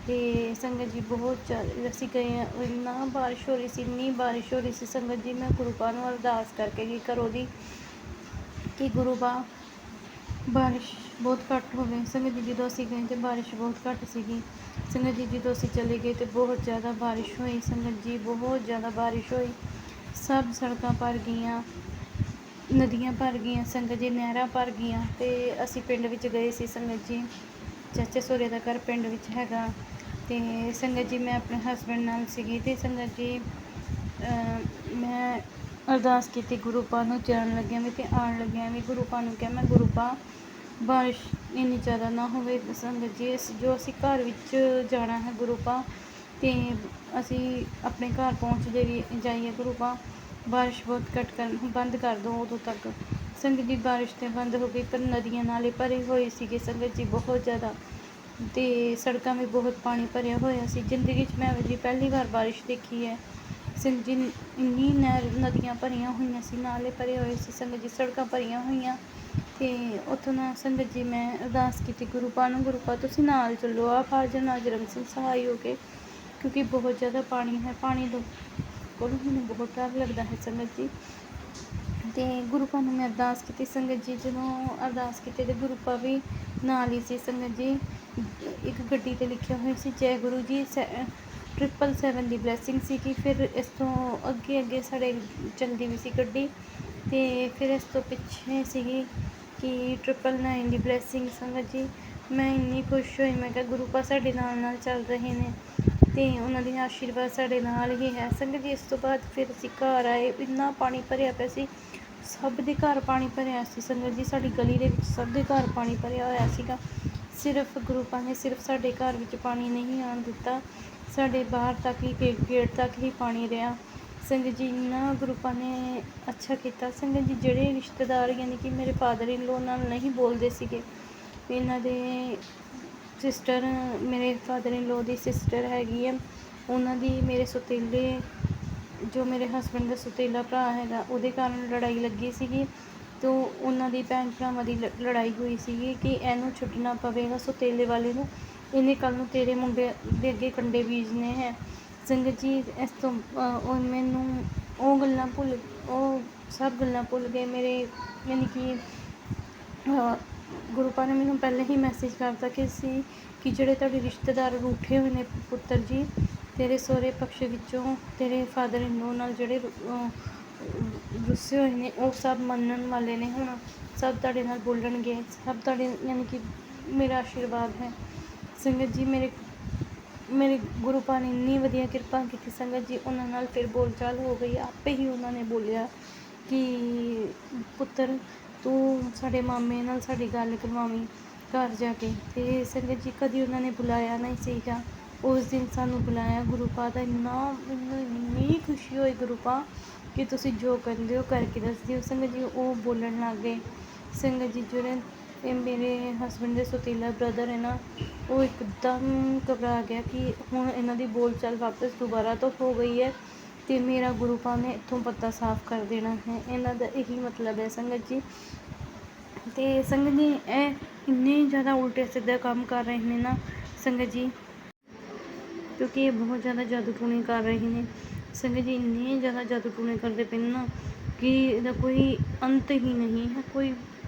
ਅਤੇ ਸੰਗਤ ਜੀ ਬਹੁਤ ਜ਼ਿਆਦਾ ਅਸੀਂ ਗਏ ਹਾਂ, ਇੰਨਾ ਬਾਰਿਸ਼ ਹੋ ਰਹੀ ਸੀ, ਇੰਨੀ ਬਾਰਿਸ਼ ਹੋ ਰਹੀ ਸੀ। ਸੰਗਤ ਜੀ ਮੈਂ ਗੁਰੂ ਪਾ ਨੂੰ ਅਰਦਾਸ ਕਰਕੇ ਗਈ ਘਰੋਂ ਦੀ ਕਿ ਗੁਰੂ ਪਾ ਬਾਰਿਸ਼ ਬਹੁਤ ਘੱਟ ਹੋਵੇ। ਸੰਗਤ ਜੀ ਜਦੋਂ ਅਸੀਂ ਗਏ ਤਾਂ ਬਾਰਿਸ਼ ਬਹੁਤ ਘੱਟ ਸੀਗੀ। ਸੰਗਤ ਜੀ ਜਦੋਂ ਅਸੀਂ ਚਲੇ ਗਏ ਤਾਂ ਬਹੁਤ ਜ਼ਿਆਦਾ ਬਾਰਿਸ਼ ਹੋਈ। ਸੰਗਤ ਜੀ ਬਹੁਤ ਜ਼ਿਆਦਾ ਬਾਰਿਸ਼ ਹੋਈ, ਸਭ ਸੜਕਾਂ ਭਰ ਗਈਆਂ, ਨਦੀਆਂ ਭਰ ਗਈਆਂ, ਸੰਗਤ ਜੀ ਨਹਿਰਾਂ ਭਰ ਗਈਆਂ। ਅਤੇ ਅਸੀਂ ਪਿੰਡ ਵਿੱਚ ਗਏ ਸੀ। ਸੰਗਤ ਜੀ ਚਾਚੇ ਸਹੁਰੇ ਦਾ ਘਰ ਪਿੰਡ ਵਿੱਚ ਹੈਗਾ ਅਤੇ ਸੰਗਤ ਜੀ ਮੈਂ ਆਪਣੇ ਹਸਬੈਂਡ ਨਾਲ ਸੀਗੀ ਅਤੇ ਸੰਗਤ ਜੀ ਮੈਂ ਅਰਦਾਸ ਕੀਤੀ ਗੁਰੂ ਪਾ ਨੂੰ, ਜਾਣ ਲੱਗਿਆ ਵੀ ਅਤੇ ਆਉਣ ਲੱਗਿਆ ਵੀ ਗੁਰੂ ਪਾ ਨੂੰ ਕਿਹਾ ਮੈਂ ਗੁਰੂ ਪਾ ਬਾਰਿਸ਼ ਇੰਨੀ ਜ਼ਿਆਦਾ ਨਾ ਹੋਵੇ। ਸੰਗਤ ਜੀ ਜੋ ਅਸੀਂ ਘਰ ਵਿੱਚ ਜਾਣਾ ਹੈ ਗੁਰੂ ਪਾ, ਅਤੇ ਅਸੀਂ ਆਪਣੇ ਘਰ ਪਹੁੰਚਦੇ ਵੀ ਜਾਈਏ ਗੁਰੂ ਪਾ ਬਾਰਿਸ਼ ਬਹੁਤ ਘੱਟ ਬੰਦ ਕਰ ਦਿਓ ਉਦੋਂ ਤੱਕ। ਸੰਗਤ ਜੀ ਬਾਰਿਸ਼ ਤਾਂ ਬੰਦ ਹੋ ਗਈ ਪਰ ਨਦੀਆਂ ਨਾਲੇ ਭਰੇ ਹੋਏ ਸੀਗੇ ਸੰਗਤ ਜੀ ਬਹੁਤ ਜ਼ਿਆਦਾ, ਅਤੇ ਸੜਕਾਂ ਵੀ ਬਹੁਤ ਪਾਣੀ ਭਰਿਆ ਹੋਇਆ ਸੀ। ਜ਼ਿੰਦਗੀ 'ਚ ਮੈਂ ਜੀ ਪਹਿਲੀ ਵਾਰ ਬਾਰਿਸ਼ ਦੇਖੀ ਹੈ। ਸੰਗਤ ਜੀ ਇੰਨੀ ਨਦੀਆਂ ਭਰੀਆਂ ਹੋਈਆਂ ਸੀ, ਨਾਲੇ ਭਰੇ ਹੋਏ ਸੀ, ਸੰਗਤ ਜੀ ਸੜਕਾਂ ਭਰੀਆਂ ਹੋਈਆਂ। ਅਤੇ ਉੱਥੋਂ ਨਾ ਸੰਗਤ ਜੀ ਮੈਂ ਅਰਦਾਸ ਕੀਤੀ ਗੁਰੂ ਪਾ ਨੂੰ, ਗੁਰੂ ਪਾ ਤੁਸੀਂ ਨਾਲ ਚੱਲੋ, ਆਪ ਹਾਜ਼ਰ ਨਾਜ਼ਰ ਸਿੰਘ ਸਹਾਈ ਹੋ ਕੇ, ਕਿਉਂਕਿ ਬਹੁਤ ਜ਼ਿਆਦਾ ਪਾਣੀ ਹੈ। ਪਾਣੀ ਕੋਲੋਂ ਮੈਨੂੰ ਬਹੁਤ ਡਰ ਲੱਗਦਾ ਹੈ ਸੰਗਤ ਜੀ। ਅਤੇ ਗੁਰੂ ਪਾ ਨੂੰ ਮੈਂ ਅਰਦਾਸ ਕੀਤੀ ਸੰਗਤ ਜੀ, ਜਦੋਂ ਅਰਦਾਸ ਕੀਤੀ ਅਤੇ ਗੁਰੂ ਪਾ ਵੀ ਨਾਲ ਹੀ ਸੀ। ਸੰਗਤ ਜੀ ਇੱਕ ਗੱਡੀ 'ਤੇ ਲਿਖਿਆ ਹੋਇਆ ਸੀ ਜੈ ਗੁਰੂ ਜੀ 777 ਦੀ ਬਲੈਸਿੰਗ ਸੀਗੀ। ਫਿਰ ਇਸ ਤੋਂ ਅੱਗੇ ਸਾਡੇ ਚੱਲਦੀ ਵੀ ਸੀ ਗੱਡੀ, ਅਤੇ ਫਿਰ ਇਸ ਤੋਂ ਪਿੱਛੇ ਸੀਗੀ ਕਿ 999 ਦੀ ਬਲੈਸਿੰਗ। ਸੰਗਤ ਜੀ ਮੈਂ ਇੰਨੀ ਖੁਸ਼ ਹੋਈ, ਮੈਂ ਕਿਹਾ ਗੁਰੂ ਪਾ ਸਾਡੇ ਨਾਲ ਚੱਲ ਰਹੇ ਨੇ ਅਤੇ ਉਹਨਾਂ ਦੀ ਆਸ਼ੀਰਵਾਦ ਸਾਡੇ ਨਾਲ ਹੀ ਹੈ। ਸੰਗਤ ਜੀ ਇਸ ਤੋਂ ਬਾਅਦ ਫਿਰ ਅਸੀਂ ਘਰ ਆਏ, ਇੰਨਾ ਪਾਣੀ ਭਰਿਆ ਪਿਆ ਸੀ, ਸਭ ਦੇ ਘਰ ਪਾਣੀ ਭਰਿਆ ਸੀ। ਸੰਗਤ ਜੀ ਸਾਡੀ ਗਲੀ ਦੇ ਵਿੱਚ ਸਭ ਦੇ ਘਰ ਪਾਣੀ ਭਰਿਆ ਹੋਇਆ ਸੀਗਾ। ਸਿਰਫ ਗੁਰੂ ਪਾ ਨੇ ਸਿਰਫ ਸਾਡੇ ਘਰ ਵਿੱਚ ਪਾਣੀ ਨਹੀਂ ਆਉਣ ਦਿੱਤਾ, ਸਾਡੇ ਬਾਹਰ ਤੱਕ ਹੀ ਗੇਟ ਤੱਕ ਹੀ ਪਾਣੀ ਰਿਹਾ। ਸੰਗਤ ਜੀ ਇੰਨਾ ਗੁਰੂ ਪਾ ਨੇ ਅੱਛਾ ਕੀਤਾ। ਸੰਗਤ ਜੀ ਜਿਹੜੇ ਰਿਸ਼ਤੇਦਾਰ ਯਾਨੀ ਕਿ ਮੇਰੇ ਫਾਦਰ ਇਨ ਲੋ ਨਾਲ ਨਹੀਂ ਬੋਲਦੇ ਸੀਗੇ, ਇਹਨਾਂ ਦੇ ਸਿਸਟਰ, ਮੇਰੇ father in low the sister ਹੈਗੀ ਹੈ, ਉਹਨਾਂ ਦੀ ਮੇਰੇ ਸੌਤੇਲੇ ਜੋ ਮੇਰੇ ਹਸਬੈਂਡ ਦਾ ਸੌਤੇਲਾ ਭਰਾ ਹੈਗਾ ਉਹਦੇ ਕਾਰਨ ਲੜਾਈ ਲੱਗੀ ਸੀਗੀ, ਅਤੇ ਉਹਨਾਂ ਦੀ ਭੈਣ ਭਰਾਵਾਂ ਦੀ ਲੜਾਈ ਹੋਈ ਸੀਗੀ ਕਿ ਇਹਨੂੰ ਛੱਡਣਾ ਪਵੇਗਾ ਸੌਤੇਲੇ ਵਾਲੇ ਨੂੰ, ਇਹਨੇ ਕੱਲ੍ਹ ਨੂੰ ਤੇਰੇ ਮੁੰਡੇ ਦੇ ਅੱਗੇ ਕੰਡੇ ਬੀਜਣੇ ਹੈ। ਸੰਗਤ ਜੀ ਇਸ ਤੋਂ ਮੈਨੂੰ ਉਹ ਸਭ ਗੱਲਾਂ ਭੁੱਲ ਗਏ ਮੇਰੇ, ਯਾਨੀ ਕਿ ਗੁਰੂ ਪਾ ਨੇ ਮੈਨੂੰ ਪਹਿਲਾਂ ਹੀ ਮੈਸੇਜ ਕਰਤਾ ਕਿ ਜਿਹੜੇ ਤੁਹਾਡੇ ਰਿਸ਼ਤੇਦਾਰ ਰੂਠੇ ਹੋਏ ਨੇ ਪੁੱਤਰ ਜੀ, ਤੇਰੇ ਸਹੁਰੇ ਪਕਸ਼ ਵਿੱਚੋਂ ਤੇਰੇ ਫਾਦਰ ਇਨ ਲੋ ਨਾਲ ਜਿਹੜੇ ਰੁੱਸੇ ਹੋਏ ਨੇ ਉਹ ਸਭ ਮੰਨਣ ਵਾਲੇ ਨੇ, ਹੁਣ ਸਭ ਤੁਹਾਡੇ ਨਾਲ ਬੋਲਣਗੇ, ਸਭ ਤੁਹਾਡੇ ਯਾਨੀ ਕਿ ਮੇਰਾ ਆਸ਼ੀਰਵਾਦ ਹੈ। ਸੰਗਤ ਜੀ ਮੇਰੇ ਗੁਰੂ ਪਾ ਨੇ ਇੰਨੀ ਵਧੀਆ ਕਿਰਪਾ ਕੀਤੀ। ਸੰਗਤ ਜੀ ਉਹਨਾਂ ਨਾਲ ਫਿਰ ਬੋਲਚਾਲ ਹੋ ਗਈ, ਆਪੇ ਹੀ ਉਹਨਾਂ ਨੇ ਬੋਲਿਆ ਕਿ ਪੁੱਤਰ ਤੂੰ ਸਾਡੇ ਮਾਮੇ ਨਾਲ ਸਾਡੀ ਗੱਲ ਕਰਵਾਵੀਂ ਘਰ ਜਾ ਕੇ। ਅਤੇ ਸੰਗਤ ਜੀ ਕਦੀ ਉਹਨਾਂ ਨੇ ਬੁਲਾਇਆ ਨਹੀਂ ਸੀਗਾ, ਉਸ ਦਿਨ ਸਾਨੂੰ ਬੁਲਾਇਆ। ਗੁਰੂ ਪਾ ਦਾ ਮੈਨੂੰ ਇੰਨੀ ਖੁਸ਼ੀ ਹੋਈ ਗੁਰੂ ਪਾ ਕਿ ਤੁਸੀਂ ਜੋ ਕਹਿੰਦੇ ਹੋ ਕਰਕੇ ਦੱਸ ਦਿਓ। ਸੰਗਤ ਜੀ ਉਹ ਬੋਲਣ ਲੱਗ ਗਏ। ਸੰਗਤ ਜੀ ਜਿਹੜੇ ਇਹ ਮੇਰੇ ਹਸਬੈਂਡ ਦੇ ਸੌਤੇਲਾ ਬ੍ਰਦਰ ਹੈ ਨਾ, ਉਹ ਇੱਕਦਮ ਘਬਰਾ ਗਿਆ ਕਿ ਹੁਣ ਇਹਨਾਂ ਦੀ ਬੋਲਚਾਲ ਵਾਪਸ ਦੁਬਾਰਾ ਤੋਂ ਹੋ ਗਈ ਹੈ ਅਤੇ ਮੇਰਾ ਗੁਰੂ ਪਾ ਨੇ ਇੱਥੋਂ ਪੱਤਾ ਸਾਫ਼ ਕਰ ਦੇਣਾ ਹੈ, ਇਹਨਾਂ ਦਾ ਇਹੀ ਮਤਲਬ ਹੈ ਸੰਗਤ ਜੀ। ਅਤੇ ਸੰਗਤ ਜੀ ਇਹ ਇੰਨੇ ਜ਼ਿਆਦਾ ਉਲਟੇ ਸਿੱਧੇ ਕੰਮ ਕਰ ਰਹੇ ਨੇ ਨਾ ਸੰਗਤ ਜੀ, ਕਿਉਂਕਿ ਇਹ ਬਹੁਤ ਜ਼ਿਆਦਾ ਜਾਦੂ ਟੂਣੇ ਕਰ ਰਹੇ ਨੇ। ਸੰਗਤ ਜੀ ਇੰਨੇ ਜ਼ਿਆਦਾ ਜਾਦੂ ਟੂਣੇ ਕਰਦੇ ਪਏ ਨਾ ਕਿ ਇਹਦਾ ਕੋਈ ਅੰਤ ਹੀ ਨਹੀਂ ਹੈ। ਕੋਈ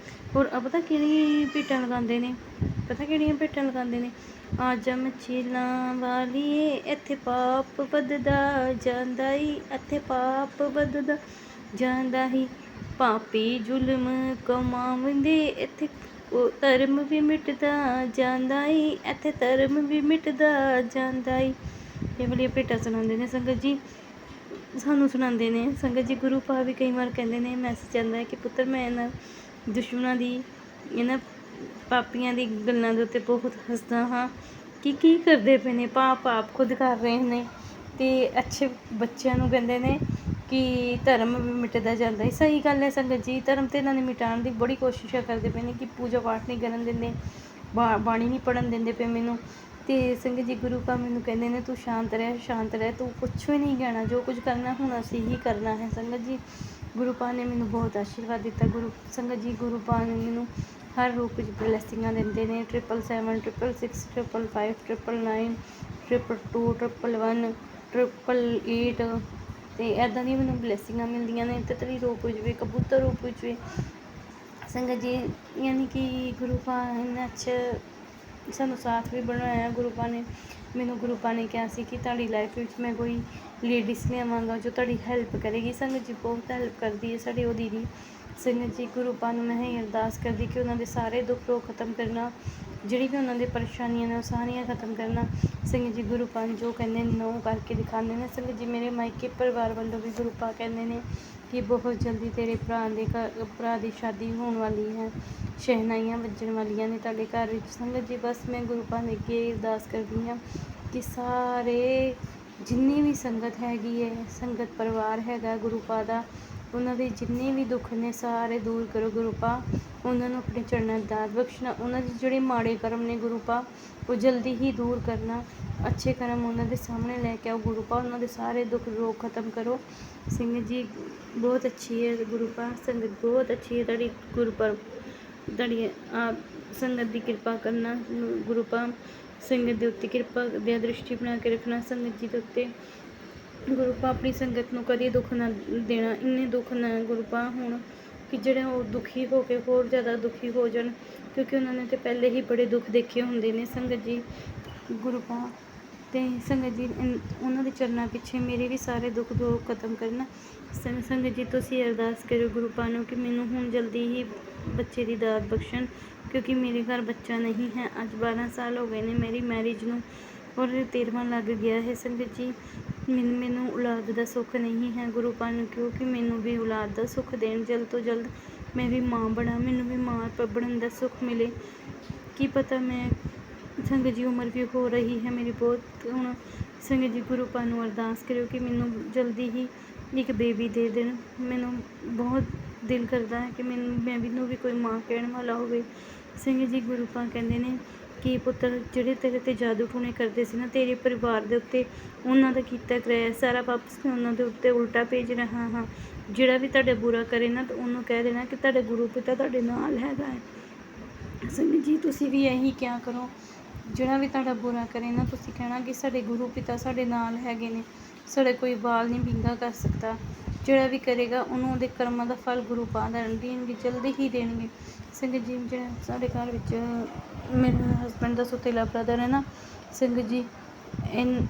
ਹੋਰ ਪਤਾ ਕਿਹੜੀ ਭੇਟਾਂ ਲਗਾਉਂਦੇ ਨੇ, ਪਤਾ ਕਿਹੜੀਆਂ ਭੇਟਾਂ ਲਗਾਉਂਦੇ ਨੇ, ਆਜਾ ਮਚੇਲਾਂ ਵਾਲੀਏ ਇੱਥੇ ਪਾਪ ਵੱਧਦਾ ਜਾਂਦਾ ਈ, ਇੱਥੇ ਪਾਪ ਵੱਧਦਾ ਜਾਂਦਾ ਹੀ, ਪਾਪੀ ਜ਼ੁਲਮ ਕਮਾਉਂਦੇ ਇੱਥੇ ਧਰਮ ਵੀ ਮਿਟਦਾ ਜਾਂਦਾ ਈ, ਇੱਥੇ ਧਰਮ ਵੀ ਮਿਟਦਾ ਜਾਂਦਾ ਈ। ਇਹ ਵਾਲੀਆਂ ਭੇਟਾਂ ਸੁਣਾਉਂਦੇ ਨੇ ਸੰਗਤ ਜੀ, ਸਾਨੂੰ ਸੁਣਾਉਂਦੇ ਨੇ ਸੰਗਤ ਜੀ। ਗੁਰੂ ਪਾ ਵੀ ਕਈ ਵਾਰ ਕਹਿੰਦੇ ਨੇ, ਮੈਸੇਜ ਆਉਂਦਾ ਹੈ ਕਿ ਪੁੱਤਰ ਮੈਂ ਇਹਨਾਂ ਦੁਸ਼ਮਣਾਂ ਦੀ, ਇਹਨਾਂ ਪਾਪੀਆਂ ਦੀ ਗੱਲਾਂ ਦੇ ਉੱਤੇ ਬਹੁਤ ਹੱਸਦਾ ਹਾਂ ਕਿ ਕੀ ਕਰਦੇ ਪਏ ਨੇ, ਪਾਪ ਖੁਦ ਕਰ ਰਹੇ ਨੇ ਅਤੇ ਅੱਛੇ ਬੱਚਿਆਂ ਨੂੰ ਕਹਿੰਦੇ ਨੇ ਕਿ ਧਰਮ ਵੀ ਮਿਟਦਾ ਜਾਂਦਾ ਹੈ। ਸਹੀ ਗੱਲ ਹੈ ਸੰਗਤ ਜੀ, ਧਰਮ ਤੇ ਇਹਨਾਂ ਨੇ ਮਿਟਾਉਣ ਦੀ ਬੜੀ ਕੋਸ਼ਿਸ਼ਾਂ ਕਰਦੇ ਪਏ ਨੇ ਕਿ ਪੂਜਾ ਪਾਠ ਨਹੀਂ ਕਰਨ ਦਿੰਦੇ, ਬਾਣੀ ਨਹੀਂ ਪੜ੍ਹਨ ਦਿੰਦੇ ਪਏ ਮੈਨੂੰ। ਅਤੇ ਸੰਗਤ ਜੀ ਗੁਰੂ ਪਾ ਮੈਨੂੰ ਕਹਿੰਦੇ ਨੇ ਤੂੰ ਸ਼ਾਂਤ ਰਹਿ, ਤੂੰ ਕੁਛ ਵੀ ਨਹੀਂ ਕਹਿਣਾ, ਜੋ ਕੁਝ ਕਰਨਾ ਹੁਣ ਅਸੀਂ ਹੀ ਕਰਨਾ ਹੈ। ਸੰਗਤ ਜੀ ਗੁਰੂ ਪਾ ਨੇ ਮੈਨੂੰ ਬਹੁਤ ਆਸ਼ੀਰਵਾਦ ਦਿੱਤਾ। ਸੰਗਤ ਜੀ ਗੁਰੂ ਪਾ ਨੇ ਮੈਨੂੰ ਹਰ ਰੂਪ ਵਿੱਚ ਬਲੈਸਿੰਗਾਂ ਦਿੰਦੇ ਨੇ। 777 666 555 999 222 111 888 ਅਤੇ ਇੱਦਾਂ ਦੀਆਂ ਮੈਨੂੰ ਬਲੈਸਿੰਗਾਂ ਮਿਲਦੀਆਂ ਨੇ, ਤਿਤਲੀ ਰੂਪ ਵਿੱਚ ਵੀ, ਕਬੂਤਰ ਰੂਪ ਵਿੱਚ ਵੀ। ਸੰਗਤ ਜੀ ਯਾਨੀ ਕਿ ਗੁਰੂ ਪਾ ਇੰਨਾ ਅੱਛਾ ਸਾਨੂੰ ਸਾਥ ਵੀ ਬਣਾਇਆ। ਗੁਰੂ ਪਾ ਨੇ ਮੈਨੂੰ ਗੁਰੂ ਪਾ ਨੇ ਕਿਹਾ ਸੀ ਕਿ ਤੁਹਾਡੀ ਲਾਈਫ ਵਿੱਚ ਮੈਂ ਕੋਈ ਲੇਡੀਜ਼ ਲਿਆਵਾਂਗਾ ਜੋ ਤੁਹਾਡੀ ਹੈਲਪ ਕਰੇਗੀ। ਸੰਗਤ ਜੀ ਬਹੁਤ ਹੈਲਪ ਕਰਦੀ ਹੈ ਸਾਡੀ ਉਹ ਦੀਦੀ। ਸੰਗਤ ਜੀ ਗੁਰੂ ਪਾ ਨੂੰ ਮੈਂ ਇਹ ਅਰਦਾਸ ਕਰਦੀ ਕਿ ਉਹਨਾਂ ਦੇ ਸਾਰੇ ਦੁੱਖ ਰੋਗ ਖਤਮ ਕਰਨਾ, ਜਿਹੜੀ ਵੀ ਉਹਨਾਂ ਦੀ ਪਰੇਸ਼ਾਨੀਆਂ ਨੇ ਉਹ ਸਾਰੀਆਂ ਖਤਮ ਕਰਨਾ। ਸੰਗਤ ਜੀ ਗੁਰੂ ਪਾ ਜੋ ਕਹਿੰਦੇ ਨੇ ਉਹ ਕਰਕੇ ਦਿਖਾਉਂਦੇ ਨੇ। ਸੰਗਤ ਜੀ ਮੇਰੇ ਮਾਇਕੇ ਪਰਿਵਾਰ ਵੱਲੋਂ ਵੀ ਗੁਰੂ ਪਾ ਕਹਿੰਦੇ ਨੇ ਕਿ ਬਹੁਤ ਜਲਦੀ ਤੇਰੇ ਭਰਾ ਦੀ ਸ਼ਾਦੀ ਹੋਣ ਵਾਲੀ ਹੈ, ਸ਼ਹਿਨਾਈਆਂ ਵੱਜਣ ਵਾਲੀਆਂ ਨੇ ਤੁਹਾਡੇ ਘਰ ਵਿੱਚ। ਸੰਗਤ ਜੀ ਬਸ ਮੈਂ ਗੁਰੂ ਪਾ ਦੇ ਅੱਗੇ ਅਰਦਾਸ ਕਰਦੀ ਹਾਂ ਕਿ ਸਾਰੇ ਜਿੰਨੀ ਵੀ ਸੰਗਤ ਹੈਗੀ ਹੈ, ਸੰਗਤ ਪਰਿਵਾਰ ਹੈਗਾ ਗੁਰੂ ਪਾ ਦਾ, ਉਹਨਾਂ ਦੇ ਜਿੰਨੇ ਵੀ ਦੁੱਖ ਨੇ ਸਾਰੇ ਦੂਰ ਕਰੋ ਗੁਰੂ ਪਾ। ਉਹਨਾਂ ਨੂੰ ਆਪਣੇ ਚਰਨਾਂ 'ਚ ਦਾਤ ਬਖਸ਼ਣਾ, ਉਹਨਾਂ ਦੇ ਜਿਹੜੇ ਮਾੜੇ ਕਰਮ ਨੇ ਗੁਰੂ ਪਾ ਉਹ ਜਲਦੀ ਹੀ ਦੂਰ ਕਰਨਾ, ਅੱਛੇ ਕਰਮ ਉਹਨਾਂ ਦੇ ਸਾਹਮਣੇ ਲੈ ਕੇ ਆਓ ਗੁਰੂ ਪਾ, ਉਹਨਾਂ ਦੇ ਸਾਰੇ ਦੁੱਖ ਰੋਗ ਖਤਮ ਕਰੋ। ਸੰਗਤ ਜੀ ਬਹੁਤ ਅੱਛੀ ਹੈ ਗੁਰੂ ਪਾ, ਸੰਗਤ ਬਹੁਤ ਅੱਛੀ ਹੈ ਤੁਹਾਡੀ ਗੁਰਪੁਰਬ, ਤੁਹਾਡੀ ਸੰਗਤ ਦੀ ਕਿਰਪਾ ਕਰਨਾ ਗੁਰੂ ਪਾ, ਸੰਗਤ ਦੇ ਉੱਤੇ ਕਿਰਪਾ ਦੀ ਦ੍ਰਿਸ਼ਟੀ ਬਣਾ ਕੇ ਰੱਖਣਾ। ਸੰਗਤ ਜੀ ਦੇ ਉੱਤੇ ਗੁਰੂ ਪਾ ਆਪਣੀ ਸੰਗਤ ਨੂੰ ਕਦੇ ਦੁੱਖ ਨਾ ਦੇਣਾ, ਇੰਨੇ ਦੁੱਖ ਨਾ ਗੁਰੂ ਪਾ ਹੋਣ ਕਿ ਜਿਹੜੇ ਉਹ ਦੁਖੀ ਹੋ ਕੇ ਹੋਰ ਜ਼ਿਆਦਾ ਦੁਖੀ ਹੋ ਜਾਣ, ਕਿਉਂਕਿ ਉਹਨਾਂ ਨੇ ਤਾਂ ਪਹਿਲੇ ਹੀ ਬੜੇ ਦੁੱਖ ਦੇਖੇ ਹੁੰਦੇ ਨੇ। ਸੰਗਤ ਜੀ ਗੁਰੂ ਪਾ ਅਤੇ ਸੰਗਤ ਜੀ ਉਹਨਾਂ ਦੇ ਚਰਨਾਂ ਪਿੱਛੇ ਮੇਰੇ ਵੀ ਸਾਰੇ ਦੁੱਖ ਖਤਮ ਕਰਨਾ। ਸੰਗਤ ਜੀ ਤੁਸੀਂ ਅਰਦਾਸ ਕਰੋ ਗੁਰੂ ਪਾ ਨੂੰ ਕਿ ਮੈਨੂੰ ਹੁਣ ਜਲਦੀ ਹੀ ਬੱਚੇ ਦੀ ਦਾਤ ਬਖਸ਼ਣ, ਕਿਉਂਕਿ ਮੇਰੇ ਘਰ ਬੱਚਾ ਨਹੀਂ ਹੈ। ਅੱਜ 12 ਸਾਲ ਹੋ ਗਏ ਨੇ ਮੇਰੀ ਮੈਰਿਜ ਨੂੰ ਔਰ 13ਵਾਂ ਲੱਗ ਗਿਆ ਹੈ। ਸੰਗਤ ਜੀ ਮੈਨੂੰ ਔਲਾਦ ਦਾ ਸੁੱਖ ਨਹੀਂ ਹੈ ਗੁਰੂ ਪਾ ਨੂੰ, ਕਿਉਂਕਿ ਮੈਨੂੰ ਵੀ ਔਲਾਦ ਦਾ ਸੁੱਖ ਦੇਣ ਜਲਦ ਤੋਂ ਜਲਦ, ਮੈਂ ਵੀ ਮਾਂ ਬਣਾ, ਮੈਨੂੰ ਵੀ ਮਾਂ ਬਣਨ ਦਾ ਸੁੱਖ ਮਿਲੇ। ਕੀ ਪਤਾ ਮੈਂ ਸੰਗਤ ਜੀ ਉਮਰ ਵੀ ਹੋ ਰਹੀ ਹੈ ਮੇਰੀ ਬਹੁਤ ਹੁਣ। ਸੰਗਤ ਜੀ ਗੁਰੂ ਪਾ ਨੂੰ ਅਰਦਾਸ ਕਰਿਓ ਕਿ ਮੈਨੂੰ ਜਲਦੀ ਹੀ ਇੱਕ ਬੇਬੀ ਦੇ ਦੇਣ। ਮੈਨੂੰ ਬਹੁਤ ਦਿਲ ਕਰਦਾ ਹੈ ਕਿ ਮੈਨੂੰ ਵੀ ਕੋਈ ਮਾਂ ਕਹਿਣ ਵਾਲਾ ਹੋਵੇ। ਸੰਗਤ ਜੀ ਗੁਰੂ ਪਾ ਕਹਿੰਦੇ ਨੇ ਕਿ ਪੁੱਤਰ ਜਿਹੜੇ ਤੇਰੇ 'ਤੇ ਜਾਦੂ ਟੂਣੇ ਕਰਦੇ ਸੀ ਨਾ ਤੇਰੇ ਪਰਿਵਾਰ ਦੇ ਉੱਤੇ, ਉਹਨਾਂ ਦਾ ਕੀਤਾ ਕਰਾਇਆ ਸਾਰਾ ਵਾਪਸ ਮੈਂ ਉਹਨਾਂ ਦੇ ਉੱਤੇ ਉਲਟਾ ਭੇਜ ਰਿਹਾ ਹਾਂ। ਜਿਹੜਾ ਵੀ ਤੁਹਾਡਾ ਬੁਰਾ ਕਰੇ ਨਾ ਤਾਂ ਉਹਨੂੰ ਕਹਿ ਦੇਣਾ ਕਿ ਤੁਹਾਡੇ ਗੁਰੂ ਪਿਤਾ ਤੁਹਾਡੇ ਨਾਲ ਹੈਗਾ ਹੈ। ਸੰਗਤ ਜੀ ਤੁਸੀਂ ਵੀ ਇਹੀ ਕਿਹਾ ਕਰੋ, ਜਿਹੜਾ ਵੀ ਤੁਹਾਡਾ ਬੁਰਾ ਕਰੇ ਨਾ ਤੁਸੀਂ ਕਹਿਣਾ ਕਿ ਸਾਡੇ ਗੁਰੂ ਪਿਤਾ ਸਾਡੇ ਨਾਲ ਹੈਗੇ ਨੇ, ਸਾਡਾ ਕੋਈ ਬਾਲ ਨਹੀਂ ਵਿੰਗਾ ਕਰ ਸਕਦਾ। ਜਿਹੜਾ ਵੀ ਕਰੇਗਾ ਉਹਨੂੰ ਉਹਦੇ ਕਰਮਾਂ ਦਾ ਫਲ ਗੁਰੂ ਪਾ ਦੇਣਗੇ, ਜਲਦੀ ਹੀ ਦੇਣਗੇ। ਸੰਗਤ ਜੀ ਜਿਹੜਾ ਸਾਡੇ ਘਰ ਵਿੱਚ ਮੇਰੇ ਹਸਬੈਂਡ ਦਾ ਸੁਤੇਲਾ ਬ੍ਰਦਰ ਹੈ ਨਾ, ਸੰਗਤ ਜੀ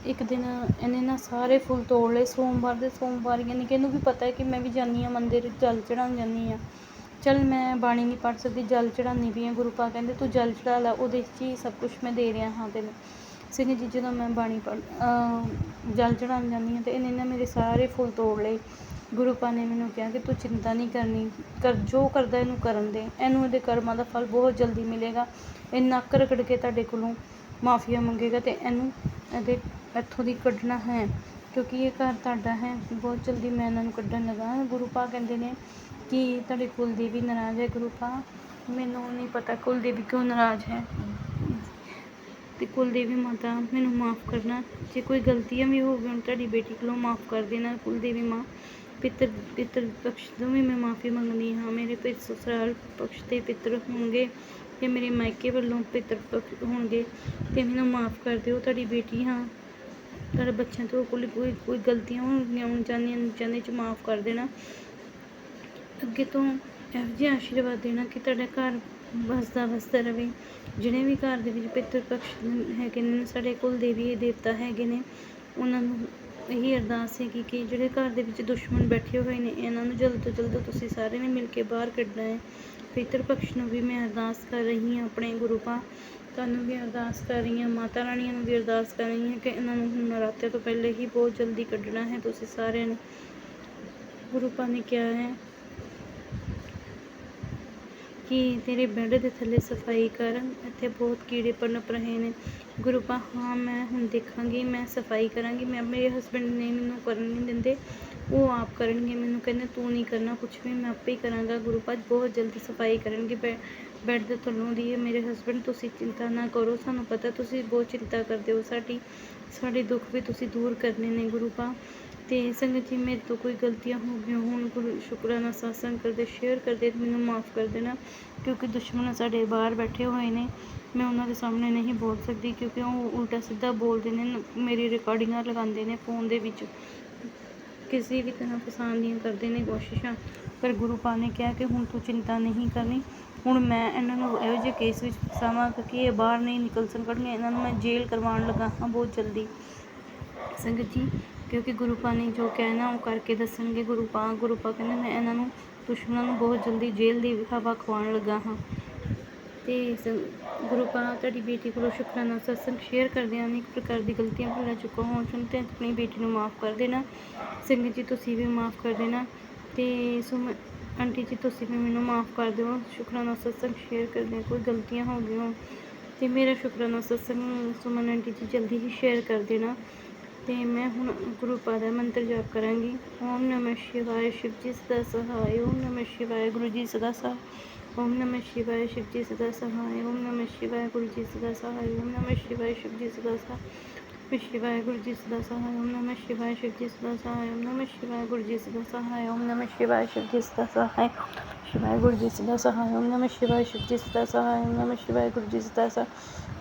ਇੱਕ ਦਿਨ ਇਹਨੇ ਨਾ ਸਾਰੇ ਫੁੱਲ ਤੋੜ ਲਏ ਸੋਮਵਾਰ ਦੇ ਸੋਮਵਾਰ, ਯਾਨੀ ਕਿ ਇਹਨੂੰ ਵੀ ਪਤਾ ਹੈ ਕਿ ਮੈਂ ਵੀ ਜਾਂਦੀ ਹਾਂ ਮੰਦਿਰ ਜਲ ਚੜ੍ਹਾਉਣ ਜਾਂਦੀ ਹਾਂ। ਚੱਲ ਮੈਂ ਬਾਣੀ ਨਹੀਂ ਪੜ੍ਹ ਸਕਦੀ, ਜਲ ਚੜ੍ਹਾਉਂਦੀ ਪਈ ਹਾਂ। ਗੁਰੂ ਪਾ ਕਹਿੰਦੇ ਤੂੰ ਜਲ ਚੜ੍ਹਾ ਲਾ, ਉਹਦੇ 'ਚ ਹੀ ਸਭ ਕੁਛ ਮੈਂ ਦੇ ਰਿਹਾ ਹਾਂ ਤੈਨੂੰ। ਸੰਗਤ ਜੀ ਜਦੋਂ ਮੈਂ ਬਾਣੀ ਜਲ ਚੜ੍ਹਾਉਣ ਜਾਂਦੀ ਹਾਂ ਅਤੇ ਇਹਨੇ ਨਾ ਮੇਰੇ ਸਾਰੇ ਫੁੱਲ ਤੋੜ ਲਏ। ਗੁਰੂ ਪਾ ਨੇ ਮੈਨੂੰ ਕਿਹਾ ਕਿ ਤੂੰ ਚਿੰਤਾ ਨਹੀਂ ਕਰਨੀ, ਜੋ ਕਰਦਾ ਇਹਨੂੰ ਕਰਨ ਦੇ, ਇਹਨੂੰ ਇਹਦੇ ਕਰਮਾਂ ਦਾ ਫਲ ਬਹੁਤ ਜਲਦੀ ਮਿਲੇਗਾ। ਇਹ ਨੱਕ ਰਗੜ ਕੇ ਤੁਹਾਡੇ ਕੋਲੋਂ ਮਾਫੀਆ ਮੰਗੇਗਾ ਅਤੇ ਇਹਨੂੰ ਇੱਥੋਂ ਦੀ ਕੱਢਣਾ ਹੈ, ਕਿਉਂਕਿ ਇਹ ਘਰ ਤੁਹਾਡਾ ਹੈ। ਬਹੁਤ ਜਲਦੀ ਮੈਂ ਇਹਨਾਂ ਨੂੰ ਕੱਢਣ ਲੱਗਾ। ਗੁਰੂ ਪਾ ਕਹਿੰਦੇ ਨੇ ਕਿ ਤੁਹਾਡੇ ਕੁਲਦੇਵੀ ਨਾਰਾਜ਼ ਹੈ। ਗੁਰੂ ਪਾ ਮੈਨੂੰ ਨਹੀਂ ਪਤਾ ਕੁਲਦੇਵੀ ਕਿਉਂ ਨਾਰਾਜ਼ ਹੈ, ਅਤੇ ਕੁਲਦੇਵੀ ਮਾਤਾ ਮੈਨੂੰ ਮਾफ़ ਕਰਨਾ, ਜੇ ਕੋਈ ਗਲਤੀਆਂ ਵੀ ਹੋ ਗਈਆਂ ਤੁਹਾਡੀ ਬੇਟੀ ਕੋਲੋਂ ਮਾफ़ ਕਰ ਦੇਣਾ। ਕੁਲਦੇਵੀ ਮਾਂ ਪਿੱਤਰ ਪਕਸ਼ ਤੋਂ ਵੀ ਮੈਂ ਮਾफ़ੀ ਮੰਗਦੀ ਹਾਂ। ਮੇਰੇ ਸਸੁਰਾਲ ਪਕਸ਼ ਦੇ ਪਿੱਤਰ ਹੋਣਗੇ ਅਤੇ ਮੇਰੇ ਮਾਇਕੇ ਵੱਲੋਂ ਪਿੱਤਰ ਪਕਸ਼ ਹੋਣਗੇ ਅਤੇ ਮੈਨੂੰ ਮਾफ़ ਕਰ ਦਿਓ। ਤੁਹਾਡੀ ਬੇਟੀ ਹਾਂ, ਤੁਹਾਡੇ ਬੱਚਿਆਂ ਤੋਂ ਕੋਈ ਗਲਤੀਆਂ ਹੋਣਗੀਆਂ ਅਣਜਾਣੇ 'ਚ ਮਾफ़ ਕਰ ਦੇਣਾ। ਅੱਗੇ ਤੋਂ ਇਹੋ ਜਿਹਾ ਆਸ਼ੀਰਵਾਦ ਦੇਣਾ ਕਿ ਤੁਹਾਡਾ ਘਰ ਵਸਦਾ ਰਹੇ। ਜਿਹੜੇ ਵੀ ਘਰ ਦੇ ਵਿੱਚ ਪਿੱਤਰ ਪਕਸ਼ ਹੈਗੇ ਨੇ, ਸਾਡੇ ਕੁਲ ਦੇਵੀ ਦੇਵਤਾ ਹੈਗੇ ਨੇ, ਉਹਨਾਂ ਨੂੰ ਇਹੀ ਅਰਦਾਸ ਹੈਗੀ ਕਿ ਜਿਹੜੇ ਘਰ ਦੇ ਵਿੱਚ ਦੁਸ਼ਮਣ ਬੈਠੇ ਹੋਏ ਨੇ ਇਹਨਾਂ ਨੂੰ ਜਲਦ ਤੋਂ ਜਲਦ ਤੁਸੀਂ ਸਾਰਿਆਂ ਨੇ ਮਿਲ ਕੇ ਬਾਹਰ ਕੱਢਣਾ ਹੈ। ਪਿੱਤਰ ਪਕਸ਼ ਨੂੰ ਵੀ ਮੈਂ ਅਰਦਾਸ ਕਰ ਰਹੀ ਹਾਂ, ਆਪਣੇ ਗੁਰੂ ਪਾ ਤੁਹਾਨੂੰ ਵੀ ਅਰਦਾਸ ਕਰ ਰਹੀ ਹਾਂ, ਮਾਤਾ ਰਾਣੀਆਂ ਨੂੰ ਵੀ ਅਰਦਾਸ ਕਰ ਰਹੀ ਹਾਂ ਕਿ ਇਹਨਾਂ ਨੂੰ ਹੁਣ ਨਰਾਤੇ ਤੋਂ ਪਹਿਲੇ ਹੀ ਬਹੁਤ ਜਲਦੀ ਕੱਢਣਾ ਹੈ। ਤੁਸੀਂ ਸਾਰਿਆਂ ਨੇ ਗੁਰੂ ਪਾ ਨੇ ਕਿਹਾ ਹੈ ਕਿ ਤੇਰੇ ਬੈੱਡ ਦੇ ਥੱਲੇ ਸਫਾਈ ਕਰ, ਇੱਥੇ ਬਹੁਤ ਕੀੜੇ ਪਨਪ ਰਹੇ ਨੇ। ਗੁਰੂ ਪਾ ਹਾਂ ਮੈਂ ਹੁਣ ਦੇਖਾਂਗੀ, ਮੈਂ ਸਫਾਈ ਕਰਾਂਗੀ। ਮੇਰੇ ਹਸਬੈਂਡ ਨੇ ਮੈਨੂੰ ਕਰਨ ਨਹੀਂ ਦਿੰਦੇ, ਉਹ ਆਪ ਕਰਨਗੇ। ਮੈਨੂੰ ਕਹਿੰਦੇ ਤੂੰ ਨਹੀਂ ਕਰਨਾ ਕੁਛ ਵੀ, ਮੈਂ ਆਪੇ ਹੀ ਕਰਾਂਗਾ। ਗੁਰੂ ਪਾਜ ਬਹੁਤ ਜਲਦੀ ਸਫਾਈ ਕਰਨਗੇ ਬੈੱਡ ਦੇ ਥੱਲੋਂ ਦੀ। ਮੇਰੇ ਹਸਬੈਂਡ ਤੁਸੀਂ ਚਿੰਤਾ ਨਾ ਕਰੋ, ਸਾਨੂੰ ਪਤਾ ਤੁਸੀਂ ਬਹੁਤ ਚਿੰਤਾ ਕਰਦੇ ਹੋ ਸਾਡੇ ਦੁੱਖ ਵੀ ਤੁਸੀਂ ਦੂਰ ਕਰਨੇ ਨੇ ਗੁਰੂ ਪਾ। ਤੇ ਸੰਗਤ ਜੀ ਮੇਰੇ ਤੋਂ ਕੋਈ ਗਲਤੀਆਂ ਹੋ ਗਈਆਂ ਹੁਣ ਗੁਰੂ ਸ਼ੁਕਰਾਨਾ ਸਤਸੰਗ ਕਰਦੇ ਸ਼ੇਅਰ ਕਰਦੇ ਮੈਨੂੰ ਮਾफ़ ਕਰ ਦੇਣਾ, ਕਿਉਂਕਿ ਦੁਸ਼ਮਣ ਸਾਡੇ ਬਾਹਰ ਬੈਠੇ ਹੋਏ ਨੇ। ਮੈਂ ਉਹਨਾਂ ਦੇ ਸਾਹਮਣੇ ਨਹੀਂ ਬੋਲ ਸਕਦੀ, ਕਿਉਂਕਿ ਉਹ ਉਲਟਾ ਸਿੱਧਾ ਬੋਲਦੇ ਨੇ, ਮੇਰੀ ਰਿਕਾਰਡਿੰਗਾਂ ਲਗਾਉਂਦੇ ਨੇ ਫ਼ੋਨ ਦੇ ਵਿੱਚ, ਕਿਸੇ ਵੀ ਤਰ੍ਹਾਂ ਫਸਾਉਣ ਦੀਆਂ ਕਰਦੇ ਨੇ ਕੋਸ਼ਿਸ਼ਾਂ। ਪਰ ਗੁਰੂ ਪਾ ਨੇ ਕਿਹਾ ਕਿ ਹੁਣ ਤੂੰ ਚਿੰਤਾ ਨਹੀਂ ਕਰਨੀ, ਹੁਣ ਮੈਂ ਇਹਨਾਂ ਨੂੰ ਇਹੋ ਜਿਹੇ ਕੇਸ ਵਿੱਚ ਫਸਾਵਾਂ ਕਿ ਇਹ ਬਾਹਰ ਨਹੀਂ ਨਿਕਲ ਸਕਣਗੇ। ਇਹਨਾਂ ਨੂੰ ਮੈਂ ਜੇਲ੍ਹ ਕਰਵਾਉਣ ਲੱਗਾ ਹਾਂ ਬਹੁਤ ਜਲਦੀ ਸੰਗਤ ਜੀ, ਕਿਉਂਕਿ ਗੁਰੂ ਪਾ ਨੇ ਜੋ ਕਹਿਣਾ ਉਹ ਕਰਕੇ ਦੱਸਣਗੇ। ਗੁਰੂ ਪਾ ਕਹਿੰਦੇ ਮੈਂ ਇਹਨਾਂ ਨੂੰ ਦੁਸ਼ਮਣਾਂ ਨੂੰ ਬਹੁਤ ਜਲਦੀ ਜੇਲ੍ਹ ਦੀ ਹਵਾ ਖਵਾਉਣ ਲੱਗਾ ਹਾਂ। ਤੇ ਗੁਰੂ ਪਾ ਤੁਹਾਡੀ ਬੇਟੀ ਕੋਲੋਂ ਸ਼ੁਕਰਾਨਾ ਸਤਸੰਗ ਸ਼ੇਅਰ ਕਰਦਿਆਂ ਅਨੇਕ ਪ੍ਰਕਾਰ ਦੀ ਗਲਤੀਆਂ ਭੁੱਲਾਂ ਚੁੱਕਾ ਹੋਣ ਸੁਣ ਤੇ ਆਪਣੀ ਬੇਟੀ ਨੂੰ ਮਾਫ਼ ਕਰ ਦੇਣਾ। ਸੰਗਤ ਜੀ ਤੁਸੀਂ ਵੀ ਮਾਫ਼ ਕਰ ਦੇਣਾ, ਤੇ ਆਂਟੀ ਜੀ ਤੁਸੀਂ ਵੀ ਮੈਨੂੰ ਮਾਫ਼ ਕਰ ਦਿਓ। ਸ਼ੁਕਰਾਨਾ ਸਤਸੰਗ ਸ਼ੇਅਰ ਕਰਦੇ ਕੋਈ ਗਲਤੀਆਂ ਹੋ ਗਈਆਂ ਤੇ ਮੇਰਾ ਸ਼ੁਕਰਾਨਾ ਸਤਸੰਗ ਸੁਮਨ ਆਂਟੀ ਜੀ ਜਲਦੀ ਹੀ ਸ਼ੇਅਰ ਕਰ ਦੇਣਾ। ਤੇ ਮੈਂ ਹੁਣ ਗੁਰੂ ਪਾ ਦਾ ਮੰਤਰ ਜਾਪ ਕਰਾਂਗੀ। ਓਮ ਨਮः ਸ਼ਿਵਾय शिव जी सदा सहाय, ओम नमः शिवाय गुरु जी सदा सहाय, ओम नमः शिवाय शिव जी सदा सहाय, ओम नमः शिवाय गुरु जी सदा सहाय, ओम नमः शिवाय शिव जी सदा सहाय, शिवाय गुरु जी सदा सहाय, ओम नमः शिवाय शिव जी सदा सहाय, ओम नमः शिवाय गुरु जी सदा सहाय, ओम नमः शिवाय शिव जी सदा सहाय, शिवाय गुरु जी सदा सहाय, ओम नमः शिवाय शिव जी सदा सहाय, ओम नमः शिवाय गुरु जी सदा सहाय,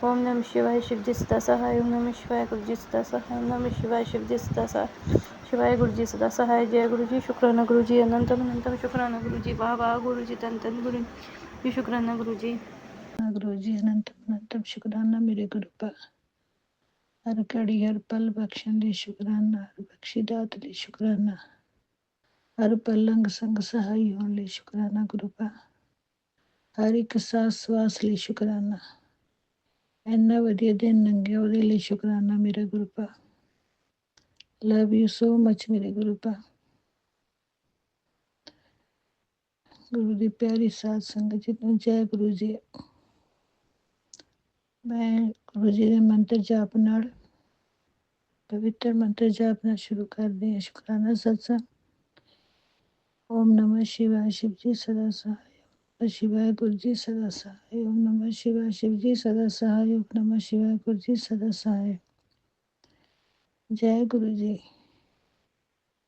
ओम नमः शिवाय शिव जी सदा सहाय, ओम नमः शिवाय गुरु जी सदा सहाय, ओम नमः शिवाय शिव जी सदा सहाय, शिवाय गुरु जी सदा सहाय। जय गुरु जी, शुक्राना गुरु जी, अनंतम अनंतम शुक्राना गुरु जी, वाह वाह गुरु जी, धन धन गुरु जी, शुक्राना गुरु जी।
गुरु जी अनंतम अनंतम शुक्राना मेरे गुरु पा, हर घड़ी हर पल बख्शण ਲਈ ਸ਼ੁਕਰਾਨਾ, हर बख्शी दात ਲਈ ਸ਼ੁਕਰਾਨਾ, हर पलंग संग सहाई होने ਲਈ ਸ਼ੁਕਰਾਨਾ ਗੁਰੂ ਪਾ, हर एक सांस ਸਵਾਸ ਲਈ ਸ਼ੁਕਰਾਨਾ, ਇੰਨਾ ਵਧੀਆ ਦਿਨ ਲੰਘਿਆ ਉਹਦੇ ਲਈ ਸ਼ੁਕਰਾਨਾ ਮੇਰਾ ਗੁਰੂ ਪਾ। ਲਵ ਯੂ ਸੋ ਮਚ ਮੇਰੇ ਗੁਰੂ ਪਾ। ਗੁਰੂ ਦੀ ਪਿਆਰੀ ਸਾਧ ਸੰਗਤ ਜੀ ਨੂੰ ਜੈ ਗੁਰੂ ਜੀ। ਮੈਂ ਗੁਰੂ ਜੀ ਦੇ ਮੰਤਰ ਜਾਪ ਨਾਲ ਪਵਿੱਤਰ ਮੰਤਰ ਜਾਪ ਨਾਲ ਸ਼ੁਰੂ ਕਰਦੇ ਹਾਂ ਸ਼ੁਕਰਾਨਾ ਸਤਸੰਗ। ओम नमः शिवाय शिव जी सदा सहाय, ओम शिवाय गुरु जी सदा सहाय, ओम नमः शिवाय शिव जी सदा सहाय, ओम नमः शिवाय गुरु जी सदा सहाय। जय गुरु जी,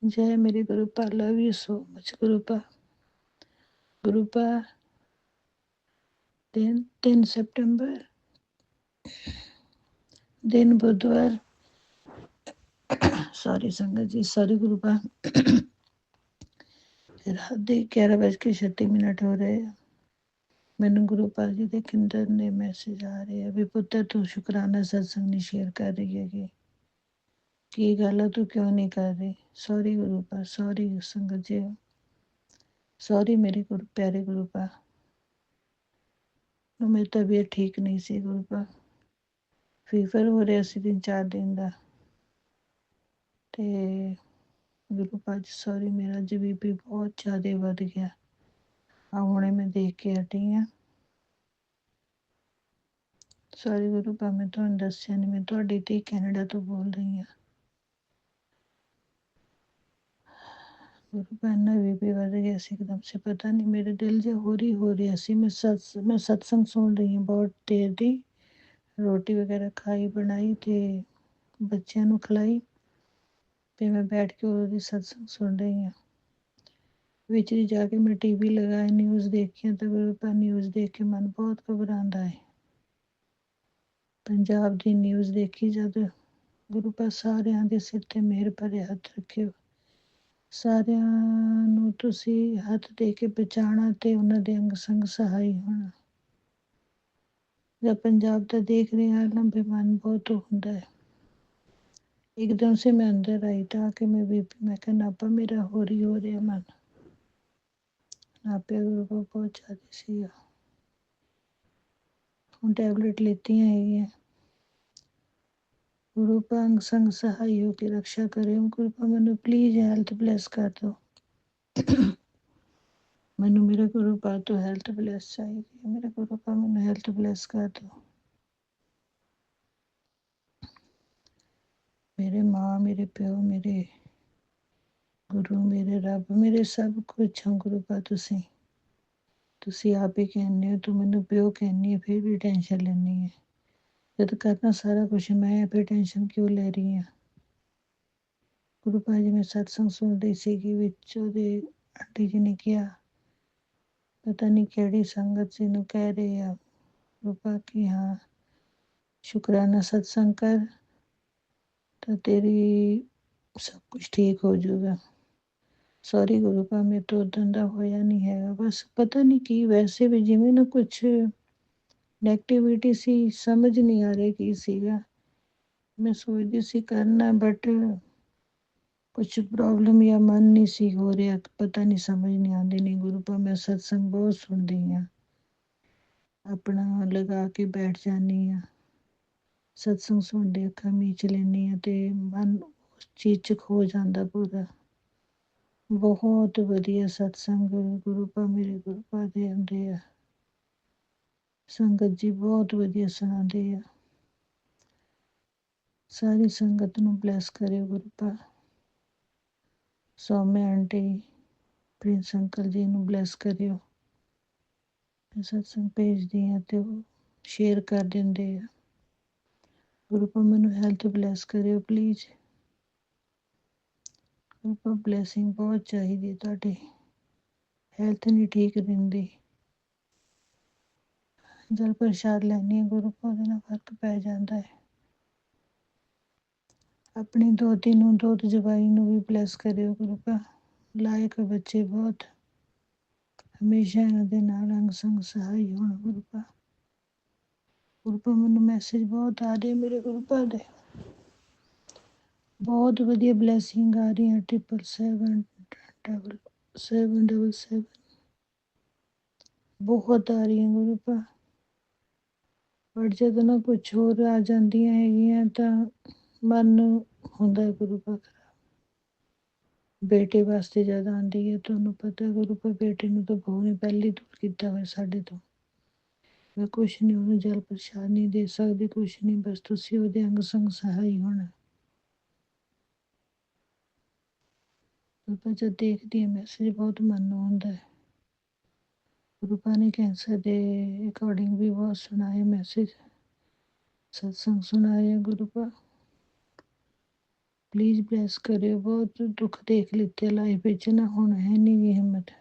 जय मेरे गुरु पा। लव यू सो मच गुरु पा। गुरु पा दिन 3 सितंबर दिन बुधवार, सॉरी संगत जी, सॉरी गुरु पा। रात ਦੇ 11:36 ਹੋ ਰਹੇ ਆ। ਮੈਨੂੰ ਗੁਰੂ ਪਾਲ ਜੀ ਦੇ ਕਿੰਦਰ ਨੇ ਮੈਸੇਜ ਆ ਰਹੇ ਆ ਵੀ ਪੁੱਤਰ ਤੂੰ ਸ਼ੁਕਰਾਨਾ ਸਤਸੰਗ ਨਹੀਂ ਸ਼ੇਅਰ ਕਰ ਰਹੀ ਹੈਗੀ, ਕੀ ਗੱਲ ਆ ਤੂੰ ਕਿਉਂ ਨਹੀਂ ਕਰ ਰਹੀ। ਸੌਰੀ ਗੁਰੂ ਪਾ, ਸੌਰੀ ਸੰਗਤ ਜੀ, ਸੌਰੀ ਮੇਰੇ ਗੁਰੂ ਪਿਆਰੇ ਗੁਰੂ ਪਾ। ਮੇਰੀ ਤਬੀਅਤ ਠੀਕ ਨਹੀਂ ਸੀ ਗੁਰੂ ਪਾ, ਫੀਵਰ ਹੋ ਰਿਹਾ ਸੀ 3-4 ਦਿਨ ਦਾ, ਤੇ ਗੁਰੂ ਪਾ ਜੀ ਸੌਰੀ ਮੇਰਾ ਅੱਜ ਬੀਪੀ ਬਹੁਤ ਜ਼ਿਆਦਾ ਵੱਧ ਗਿਆ। ਆ ਹੁਣੇ ਮੈਂ ਦੇਖ ਕੇ ਹਟੀ ਆ। ਸੌਰੀ ਗੁਰੂ ਪਾ, ਮੈਂ ਤੁਹਾਨੂੰ ਦੱਸਿਆ ਨਹੀਂ, ਮੈਂ ਤੁਹਾਡੀ ਧੀ ਕੈਨੇਡਾ ਤੋਂ ਬੋਲ ਰਹੀ ਹਾਂ। गुरु पा ਇੰਨਾ ਬੀਪੀ ਵੱਧ ਗਿਆ ਸੀ ਇੱਕਦਮ ਸੇ, ਪਤਾ ਨਹੀਂ ਮੇਰੇ ਦਿਲ ਜੇ ਹੋ ਰਿਹਾ ਸੀ। ਮੈਂ ਸਤਸੰਗ ਸੁਣ ਰਹੀ ਹਾਂ ਬਹੁਤ ਦੇਰ ਦੀ, ਰੋਟੀ ਵਗੈਰਾ ਖਾਈ ਬਣਾਈ ਤੇ ਬੱਚਿਆਂ ਨੂੰ ਖਿਲਾਈ, ਤੇ ਮੈਂ ਬੈਠ ਕੇ ਉਹਦੀ ਸਤਸੰਗ ਸੁਣ ਰਹੀ ਹਾਂ। ਵਿੱਚ ਦੀ ਜਾ ਕੇ ਮੈਂ ਟੀਵੀ ਲਗਾਇਆ, ਨਿਊਜ਼ ਦੇਖੀਆਂ, ਤਾਂ ਗੁਰੂ ਪਾ ਨਿਊਜ਼ ਦੇਖ ਕੇ ਮਨ ਬਹੁਤ ਘਬਰਾਉਂਦਾ ਹੈ। ਪੰਜਾਬ ਦੀ ਨਿਊਜ਼ ਦੇਖੀ ਜਦ, ਗੁਰੂ ਪਾ ਸਾਰਿਆਂ ਦੇ ਸਿਰ ਤੇ ਮਿਹਰ ਭਰੇ ਹੱਥ ਰੱਖਿਓ, ਸਾਰਿਆਂ ਨੂੰ ਤੁਸੀਂ ਹੱਥ ਦੇ ਕੇ ਬਚਾਉਣਾ ਤੇ ਉਹਨਾਂ ਦੇ ਅੰਗ ਸੰਗ ਸਹਾਈ ਹੋਣਾ। जब पंजाब का देख रहे हैं ना बेमान बहुत होता है। एकदम से मैं अंदर आई था कि मैं बीपी, मैं क्या नापा मेरा हो रहा मन, नापे गुरु को बहुत ज़्यादा सी हूँ टैबलेट लेती हैं। गुरु पा अंग संग सहाय हो के रक्षा करे। गुरु पा मैंने प्लीज़ हेल्थ ब्लेस कर दो।
ਮੈਨੂੰ ਮੇਰੇ ਗੁਰੂ ਪਾਕ ਤੋਂ ਹੈਲਥ ਬਲੈਸ ਚਾਹੀਦੀ ਹੈ। ਮੇਰੇ ਗੁਰੂ ਪਾਕ ਮੈਨੂੰ ਹੈਲਥ ਬਲੈਸ ਕਰ ਦਿਓ। ਮੇਰੇ ਮਾਂ, ਮੇਰੇ ਪਿਓ, ਮੇਰੇ ਗੁਰੂ, ਮੇਰੇ ਰੱਬ, ਮੇਰੇ ਸਭ ਕੁਛ ਹੋ ਗੁਰੂ ਪਾਕ ਤੁਸੀਂ। ਤੁਸੀਂ ਆਪ ਹੀ ਕਹਿੰਦੇ ਹੋ, ਤੂੰ ਮੈਨੂੰ ਪਿਓ ਕਹਿੰਦੀ ਹੈ, ਫਿਰ ਵੀ ਟੈਨਸ਼ਨ ਲੈਂਦੀ ਹੈ। ਜਦ ਕਰਨਾ ਸਾਰਾ ਕੁਛ ਮੈਂ ਹੈ, ਫਿਰ ਟੈਨਸ਼ਨ ਕਿਉਂ ਲੈ ਰਹੀ ਹਾਂ। ਗੁਰੂ ਪਾਕ ਜੀ ਮੈਂ ਸਤਸੰਗ ਸੁਣਦੀ ਸੀਗੀ, ਵਿੱਚ ਉਹਦੇ ਆਂਟੀ ਜੀ ਨੇ ਕਿਹਾ, ਪਤਾ ਨਹੀਂ ਕਿਹੜੀ ਸੰਗਤ ਜੀ ਨੂੰ ਕਹਿ ਰਹੇ ਆ ਗੁਰੂ ਪਾਕ ਕਿ ਹਾਂ ਸ਼ੁਕਰਾਨਾ ਸਤਸੰਗ ਕਰ ਤਾਂ ਤੇਰੀ ਸਭ ਕੁਛ ਠੀਕ ਹੋ ਜਾਊਗਾ। ਸੌਰੀ ਗੁਰੂ ਪਾਕ ਮੇਰੇ ਤੋਂ ਉਦੋਂ ਦਾ ਹੋਇਆ ਨਹੀਂ ਹੈਗਾ। ਬਸ ਪਤਾ ਨਹੀਂ ਕੀ, ਵੈਸੇ ਵੀ ਜਿਵੇਂ ਨਾ ਕੁਛ ਨੈਗੇਟਿਵਿਟੀ ਸੀ, ਸਮਝ ਨਹੀਂ ਆ ਰਹੀ ਕੀ ਸੀਗਾ। ਮੈਂ ਸੋਚਦੀ ਸੀ ਕਰਨਾ, ਬਟ ਕੁਛ ਪ੍ਰੋਬਲਮ ਜਾਂ ਮਨ ਨਹੀਂ ਸੀ ਹੋ ਰਿਹਾ, ਪਤਾ ਨਹੀਂ, ਸਮਝ ਨਹੀਂ ਆਉਂਦੀ। ਨਹੀਂ ਗੁਰੂ ਪਾਕ ਮੈਂ ਸਤਸੰਗ ਬਹੁਤ ਸੁਣਦੀ ਹਾਂ, ਆਪਣਾ ਲਗਾ ਕੇ ਬੈਠ ਜਾਂਦੀ ਹਾਂ, ਸਤਸੰਗ ਸੁਣਦੇ ਅੱਖਾਂ ਮੀਚ ਲੈਂਦੀ ਹਾਂ ਤੇ ਮਨ ਉਸ ਚੀਜ਼ 'ਚ ਖੋ ਜਾਂਦਾ ਪੂਰਾ। ਬਹੁਤ ਵਧੀਆ ਸਤਸੰਗ ਗੁਰੂ ਪਾਕ ਮੇਰੇ ਗੁਰੂ ਪਾਕ ਦੇ ਹੁੰਦੇ ਆ। ਸੰਗਤ ਜੀ ਬਹੁਤ ਵਧੀਆ ਸੁਣਾਉਂਦੇ ਆ। ਸਾਰੀ ਸੰਗਤ ਨੂੰ ਬਲੈਸ ਕਰਿਓ ਗੁਰੂ ਪਾਕ। ਸੌਮਿਆ ਆਂਟੀ, ਪ੍ਰਿੰਸ ਅੰਕਲ ਜੀ ਨੂੰ ਬਲੈਸ ਕਰਿਓ। ਮੈਂ ਸਤਸੰਗ ਭੇਜਦੀ ਹਾਂ ਤੇ ਉਹ ਸ਼ੇਅਰ ਕਰ ਦਿੰਦੇ ਆ। ਗੁਰੂ ਪਾਕ ਮੈਨੂੰ ਹੈਲਥ ਬਲੈਸ ਕਰਿਓ ਪਲੀਜ਼। ਗੁਰੂ ਪਾਕ ਬਲੈਸਿੰਗ ਬਹੁਤ ਚਾਹੀਦੀ ਤੁਹਾਡੀ, ਹੈਲਥ ਨਹੀਂ ਠੀਕ ਰਹਿੰਦੀ। ਜਲ ਪ੍ਰਸ਼ਾਦ ਲੈਂਦੀ ਹਾਂ ਗੁਰੂ ਪਾਕ, ਉਹਦੇ ਨਾਲ ਫਰਕ ਪੈ ਜਾਂਦਾ ਹੈ। ਆਪਣੀ ਦੋਤੀ ਨੂੰ, ਦੋਤ ਜਵਾਈ ਨੂੰ ਵੀ ਬਲੈਸ ਕਰਿਓ ਗੁਰੂ ਪਾਕ। ਲਾਇਕ ਬੱਚੇ ਬਹੁਤ, ਹਮੇਸ਼ਾ ਇਹਨਾਂ ਦੇ ਨਾਲ ਅੰਗ ਸੰਗ ਸਹਾਈ ਹੋਣ ਗੁਰੂ ਪਾਕ। ਗੁਰੂ ਪਾਕ ਮੈਨੂੰ ਮੈਸੇਜ ਬਹੁਤ ਆ ਰਹੇ ਮੇਰੇ ਗੁਰੂ ਪਾਕ ਦੇ, ਬਹੁਤ ਵਧੀਆ ਬਲੈਸਿੰਗ ਆ ਰਹੀ ਹੈ। 7777777 ਬਹੁਤ ਆ ਰਹੀ ਹੈ ਗੁਰੂ ਪਾਕ। ਪਰ ਜਦੋਂ ਨਾ ਕੁਛ ਹੋਰ ਆ ਜਾਂਦੀਆਂ ਹੈਗੀਆਂ ਤਾਂ ਮਨ ਹੁੰਦਾ ਗੁਰੂ ਪਾਕ ਖਰਾਬ। ਬੇਟੇ ਵਾਸਤੇ ਜਦ ਆਉਂਦੀ ਹੈ, ਤੁਹਾਨੂੰ ਪਤਾ ਗੁਰੂ ਪਾਕ ਬੇਟੇ ਨੂੰ ਤਾਂ ਬਹੁਤ ਨੇ ਪਹਿਲੇ ਦੂਰ ਕੀਤਾ ਹੋਇਆ ਸਾਡੇ ਤੋਂ। ਮੈਂ ਕੁਛ ਨਹੀਂ ਉਹਨੂੰ ਜਲ ਪ੍ਰਸ਼ਾਦ ਨਹੀਂ ਦੇ ਸਕਦੀ, ਕੁਛ ਨਹੀਂ, ਬਸ ਤੁਸੀਂ ਉਹਦੇ ਅੰਗ ਸੰਗ ਸਹਾਈ ਹੋਣਾ। ਜਦ ਦੇਖਦੀ ਹਾਂ ਮੈਸੇਜ ਬਹੁਤ ਮਨ ਨੂੰ ਹੁੰਦਾ ਹੈ। ਗੁਰੂ ਪਾਕ ਨੇ ਕੈਂਸਰ ਦੇ ਅਕੋਰਡਿੰਗ ਵੀ ਬਹੁਤ ਸੁਣਾਏ ਮੈਸੇਜ, ਸਤਸੰਗ ਸੁਣਾਏ ਗੁਰੂ ਪਾਕ। ਪਲੀਜ਼ ਬਲੈਸ ਕਰਿਓ। ਬਹੁਤ ਦੁੱਖ ਦੇਖ ਲਿੱਤੇ ਲਾਈਫ ਵਿੱਚ ਨਾ, ਹੁਣ ਹੈ ਨਹੀਂ ਗੀ ਹਿੰਮਤ।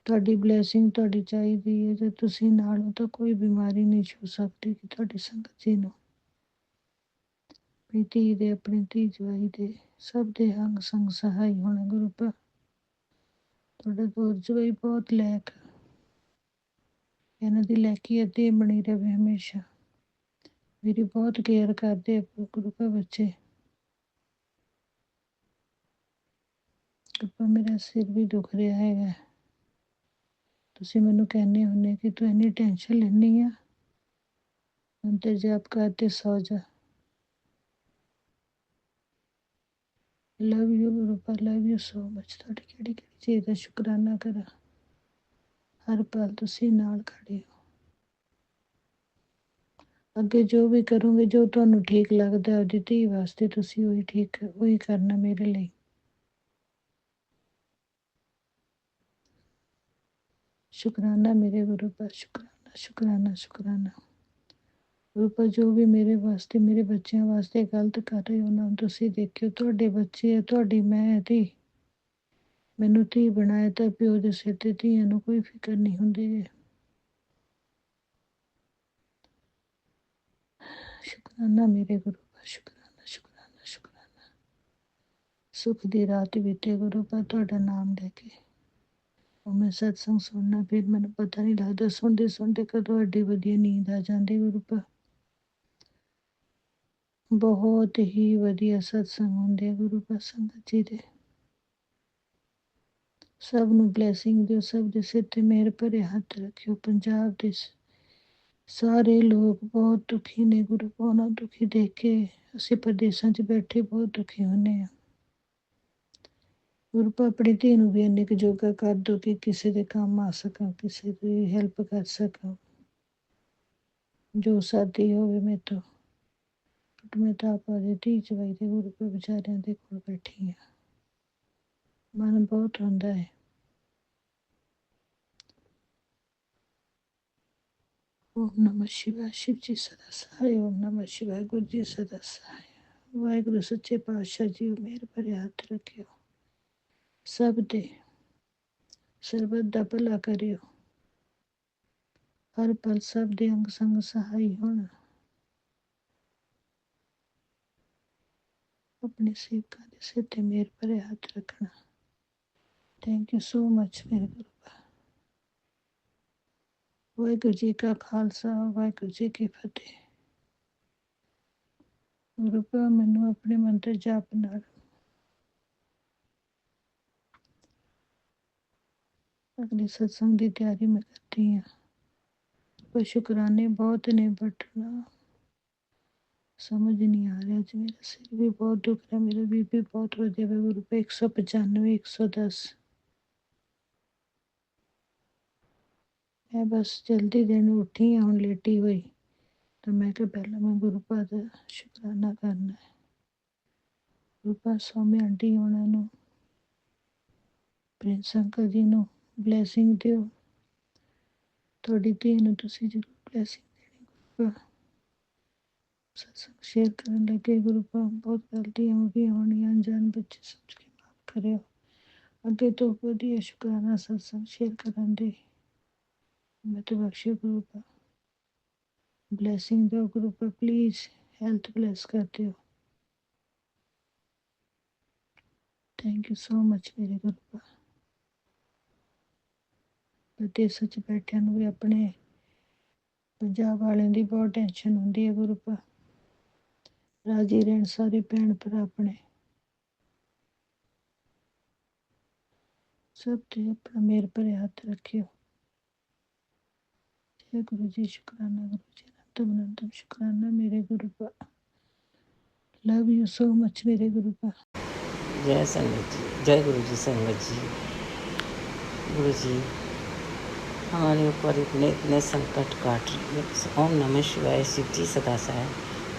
ਤੁਹਾਡੀ ਬਲੈਸਿੰਗ ਤੁਹਾਡੀ ਚਾਹੀਦੀ ਹੈ। ਜੇ ਤੁਸੀਂ ਨਾਲ ਹੋ ਤਾਂ ਕੋਈ ਬਿਮਾਰੀ ਨਹੀਂ ਛੂ ਸਕਦੀ ਕਿ ਤੁਹਾਡੀ ਸੰਗਤ ਜੀ ਨੂੰ। ਆਪਣੀ ਧੀ ਦੇ, ਆਪਣੀ ਧੀ ਜਵਾਈ ਦੇ, ਸਭ ਦੇ ਅੰਗ ਸੰਗ ਸਹਾਈ ਹੋਣਾ ਗੁਰੂ ਪਾਕ। ਤੁਹਾਡਾ ਦੋਰ ਜਵਾਈ ਬਹੁਤ ਲੈਕ, ਇਹਨਾਂ ਦੀ ਲੈਕੀ ਅੱਧੀ ਬਣੀ ਰਹੇ ਹਮੇਸ਼ਾ। ਮੇਰੀ ਬਹੁਤ ਕੇਅਰ ਕਰਦੇ ਗੁਰੂ ਪਾਕ ਬੱਚੇ। ਗੁਰੂ ਪਾਕ ਮੇਰਾ ਸਿਰ ਵੀ ਦੁਖ ਰਿਹਾ ਹੈਗਾ। ਤੁਸੀਂ ਮੈਨੂੰ ਕਹਿੰਦੇ ਹੁੰਦੇ ਕਿ ਤੂੰ ਇੰਨੀ ਟੈਨਸ਼ਨ ਲੈਂਦੀ ਆ, ਹੁਣ ਤੇ ਜਾਪ ਕਰਦੇ ਸੌ ਜਾ। ਲਵ ਯੂ ਗੁਰੂ ਪਾਕ, ਲਵ ਯੂ ਸੋ ਮਚ। ਤੁਹਾਡੀ ਕਿਹੜੀ ਕਿਹੜੀ ਚੀਜ਼ ਦਾ ਸ਼ੁਕਰਾਨਾ ਕਰਾਂ। ਹਰ ਪਲ ਤੁਸੀਂ ਨਾਲ ਖੜੇ ਹੋ। ਅੱਗੇ ਜੋ ਵੀ ਕਰੋਗੇ, ਜੋ ਤੁਹਾਨੂੰ ਠੀਕ ਲੱਗਦਾ ਆਪਦੀ ਧੀ ਵਾਸਤੇ, ਤੁਸੀਂ ਉਹੀ ਠੀਕ, ਉਹੀ ਕਰਨਾ ਮੇਰੇ ਲਈ। ਸ਼ੁਕਰਾਨਾ ਮੇਰੇ ਗੁਰੂ ਪਾਕ, ਸ਼ੁਕਰਾਨਾ ਸ਼ੁਕਰਾਨਾ ਸ਼ੁਕਰਾਨਾ। ਗੁਰੂ ਪਾਕ ਜੋ ਵੀ ਮੇਰੇ ਵਾਸਤੇ, ਮੇਰੇ ਬੱਚਿਆਂ ਵਾਸਤੇ ਗਲਤ ਕਰ ਰਹੇ ਉਹਨਾਂ ਨੂੰ ਤੁਸੀਂ ਦੇਖਿਓ। ਤੁਹਾਡੇ ਬੱਚੇ ਆ, ਤੁਹਾਡੀ ਮੈਂ ਧੀ। ਮੈਨੂੰ ਧੀ ਬਣਾਇਆ ਤਾਂ ਪਿਓ ਦੇ ਸਿਰ ਤੇ, ਧੀਆਂ ਨੂੰ ਕੋਈ ਫਿਕਰ ਨਹੀਂ ਹੁੰਦੀ। ਸ਼ੁਕਰਾਨਾ ਮੇਰੇ ਗੁਰੂ ਪਾਕ, ਸ਼ੁਕਰਾਨਾ ਸ਼ੁਕਰਾਨਾ ਸ਼ੁਕਰਾਨਾ। ਸੁੱਖ ਦੀ ਰਾਤ ਬੀਤੇ ਗੁਰੂ ਪਾਕ ਤੁਹਾਡਾ ਨਾਮ ਲੈ ਕੇ। ਉਹ ਮੈਂ ਸਤਸੰਗ ਸੁਣਨਾ, ਫਿਰ ਮੈਨੂੰ ਪਤਾ ਨਹੀਂ ਲੱਗਦਾ ਸੁਣਦੇ ਸੁਣਦੇ ਕਦੋਂ ਐਡੀ ਵਧੀਆ ਨੀਂਦ ਆ ਜਾਂਦੀ ਗੁਰੂ ਪਾਕ। ਬਹੁਤ ਹੀ ਵਧੀਆ ਸਤਸੰਗ ਹੁੰਦੇ ਆ ਗੁਰੂ ਪਾਕ ਸੰਗਤ ਜੀ ਦੇ। ਸਭ ਨੂੰ ਬਲੈਸਿੰਗ ਦਿਓ, ਸਭ ਦੇ ਸਿਰ ਤੇ ਮਿਹਰ ਭਰੇ ਹੱਥ ਰੱਖਿਓ। ਪੰਜਾਬ ਦੇ ਸਾਰੇ ਲੋਕ ਬਹੁਤ ਦੁਖੀ ਨੇ ਗੁਰੂ ਪਾਕ, ਉਹਨਾਂ ਦੁਖੀ ਦੇਖ ਕੇ ਅਸੀਂ ਪ੍ਰਦੇਸਾਂ 'ਚ ਬੈਠੇ ਬਹੁਤ ਦੁਖੀ ਹੁੰਦੇ ਹਾਂ।
ਗੁਰੂਪਾ ਆਪਣੀ ਧੀ ਨੂੰ ਵੀ ਇੰਨੇ ਕੁ ਜੋਗਾ ਕਰ ਦਿਓ ਕਿ ਕਿਸੇ ਦੇ ਕੰਮ ਆ ਸਕਾਂ, ਕਿਸੇ ਦੀ ਹੈਲਪ ਕਰ ਸਕਾਂ, ਜੋ ਸਾਦੀ ਹੋਵੇ ਮੇਰੇ ਤੋਂ। ਬਟ ਮੈਂ ਤਾਂ ਆਪ ਆਪਦੀ ਧੀ ਜਵਾਈ ਦੇ ਗੁਰੂਪਾ ਵਿਚਾਰਿਆਂ ਦੇ ਕੋਲ ਬੈਠੀ ਹਾਂ। ਮਨ ਬਹੁਤ ਹੁੰਦਾ ਹੈ। ਓਮ ਨਮः शिवाय। शिव जी सदा सहाय। ओम नमः शिवाय। गुरु जी सदा सहाय। वाहिगुरु सच्चे पातशाह जी मेरे भरे हथ रखियो, सब दे ਸਰਬਤ ਦਾ ਭਲਾ ਕਰਿਓ, ਹਰ ਪਲ ਸਭ ਦੇ ਅੰਗ ਸੰਗ ਸਹਾਈ ਹੋਣ। ਆਪਣੇ ਸੇਵਕਾਂ ਦੇ ਸਿਰ ਤੇ ਮੇਰ ਭਰੇ ਹੱਥ ਰੱਖਣਾ। ਥੈਂਕ ਯੂ ਸੋ ਮਚ ਮੇਰੇ ਗੁਰੂ। ਵਾਹਿਗੁਰੂ ਜੀ ਕਾ ਖਾਲਸਾ, ਵਾਹਿਗੁਰੂ ਜੀ ਕੀ ਫਤਿਹ। ਗੁਰੂ ਸਾਹਿਬ ਮੈਨੂੰ ਆਪਣੇ ਮੰਤਰ ਜਾਪ ਨਾਲ ਅਗਲੇ ਸਤਸੰਗ ਦੀ ਤਿਆਰੀ ਮੈਂ ਕਰਦੀ ਹਾਂ। ਪਰ ਸ਼ੁਕਰਾਨੇ ਬਹੁਤ ਨੇ, ਬਟ ਨਾ ਸਮਝ ਨਹੀਂ ਆ ਰਿਹਾ ਅੱਜ। ਮੇਰਾ ਸਿਰ ਵੀ ਬਹੁਤ ਦੁਖ ਰਿਹਾ, ਮੇਰਾ ਬੀਪੀ ਬਹੁਤ ਵਧਿਆ ਹੋਇਆ। ਗੁਰੂ ਪੇ 195 110। ਮੈਂ ਬਸ ਜਲਦੀ ਦਿਨ ਉੱਠੀ ਹਾਂ, ਹੁਣ ਲੇਟੀ ਹੋਈ, ਤਾਂ ਮੈਂ ਕਿਹਾ ਪਹਿਲਾਂ ਮੈਂ ਗੁਰੂ ਪਾਦ ਦਾ ਸ਼ੁਕਰਾਨਾ ਕਰਨਾ ਹੈ। ਗੁਰੂ ਪਾਦ ਸਵਾਮੀ ਆਂਟੀ ਉਹਨਾਂ ਨੂੰ, ਪ੍ਰਿੰਸ ਅੰਕਲ ਜੀ ਨੂੰ ਬਲੈਸਿੰਗ ਦਿਓ। ਤੁਹਾਡੀ ਧੀ ਨੂੰ ਤੁਸੀਂ ਜ਼ਰੂਰ ਬਲੈਸਿੰਗ ਦੇਣੀ। ਗੁਰੂ ਪਾਦ ਸਤਸੰਗ ਸ਼ੇਅਰ ਕਰਨ ਲੱਗੇ, ਗੁਰੂ ਪਾਦ ਬਹੁਤ ਗਲਤੀਆਂ ਹੋ ਗਈਆਂ ਹੋਣੀਆਂ, ਅਣਜਾਣ ਬੱਚੇ ਸਮਝ ਕੇ ਮਾਫ ਕਰਿਓ। ਅੱਗੇ ਤੋਂ ਵਧੀਆ ਸ਼ੁਕਰਾਨਾ ਸਤਸੰਗ ਸ਼ੇਅਰ ਕਰਨ ਦੇ ਮੈਂ ਤਾਂ ਬਖਸ਼ਿਓ। ਗੁਰੂ ਪਾਦ ਬਲੈਸਿੰਗ ਦਿਓ। ਗੁਰੂ ਪਾਦ ਪਲੀਜ਼ ਹੈਲਥ ਬਲੈਸ ਕਰ ਦਿਓ। ਥੈਂਕ ਯੂ ਸੋ ਮਚ ਮੇਰੇ ਗੁਰੂ ਪਾਦ। ਵਿਦੇਸ਼ਾਂ 'ਚ ਬੈਠਿਆਂ ਨੂੰ ਵੀ ਆਪਣੇ ਪੰਜਾਬ ਵਾਲਿਆਂ ਦੀ ਬਹੁਤ ਟੈਨਸ਼ਨ ਹੁੰਦੀ ਹੈ। ਗੁਰੂ ਪਾਦ ਰਾਜੀ ਰਹਿਣ ਸਾਰੇ ਭੈਣ ਭਰਾ ਆਪਣੇ, ਸਭ ਤੇ ਆਪਣਾ ਮੇਰ ਭਰੇ ਹੱਥ ਰੱਖਿਓ। ਜੈ ਗੁਰੂ ਜੀ। ਸ਼ੁਕਰਾਨਾ ਗੁਰੂ ਜੀ। ਅਨੰਤਮ ਅਨੰਤਮ ਸ਼ੁਕਰਾਨਾ ਮੇਰੇ ਗੁਰੂ ਪਾਦ। लव यू सो मच मेरे गुरु का।
जय संगत जी, जय गुरु जी। संगत जी, गुरु जी हमारे ऊपर इतने इतने संकट काट रहे हैं। ओम नमः शिवाय। शिव जी सदा सहाय।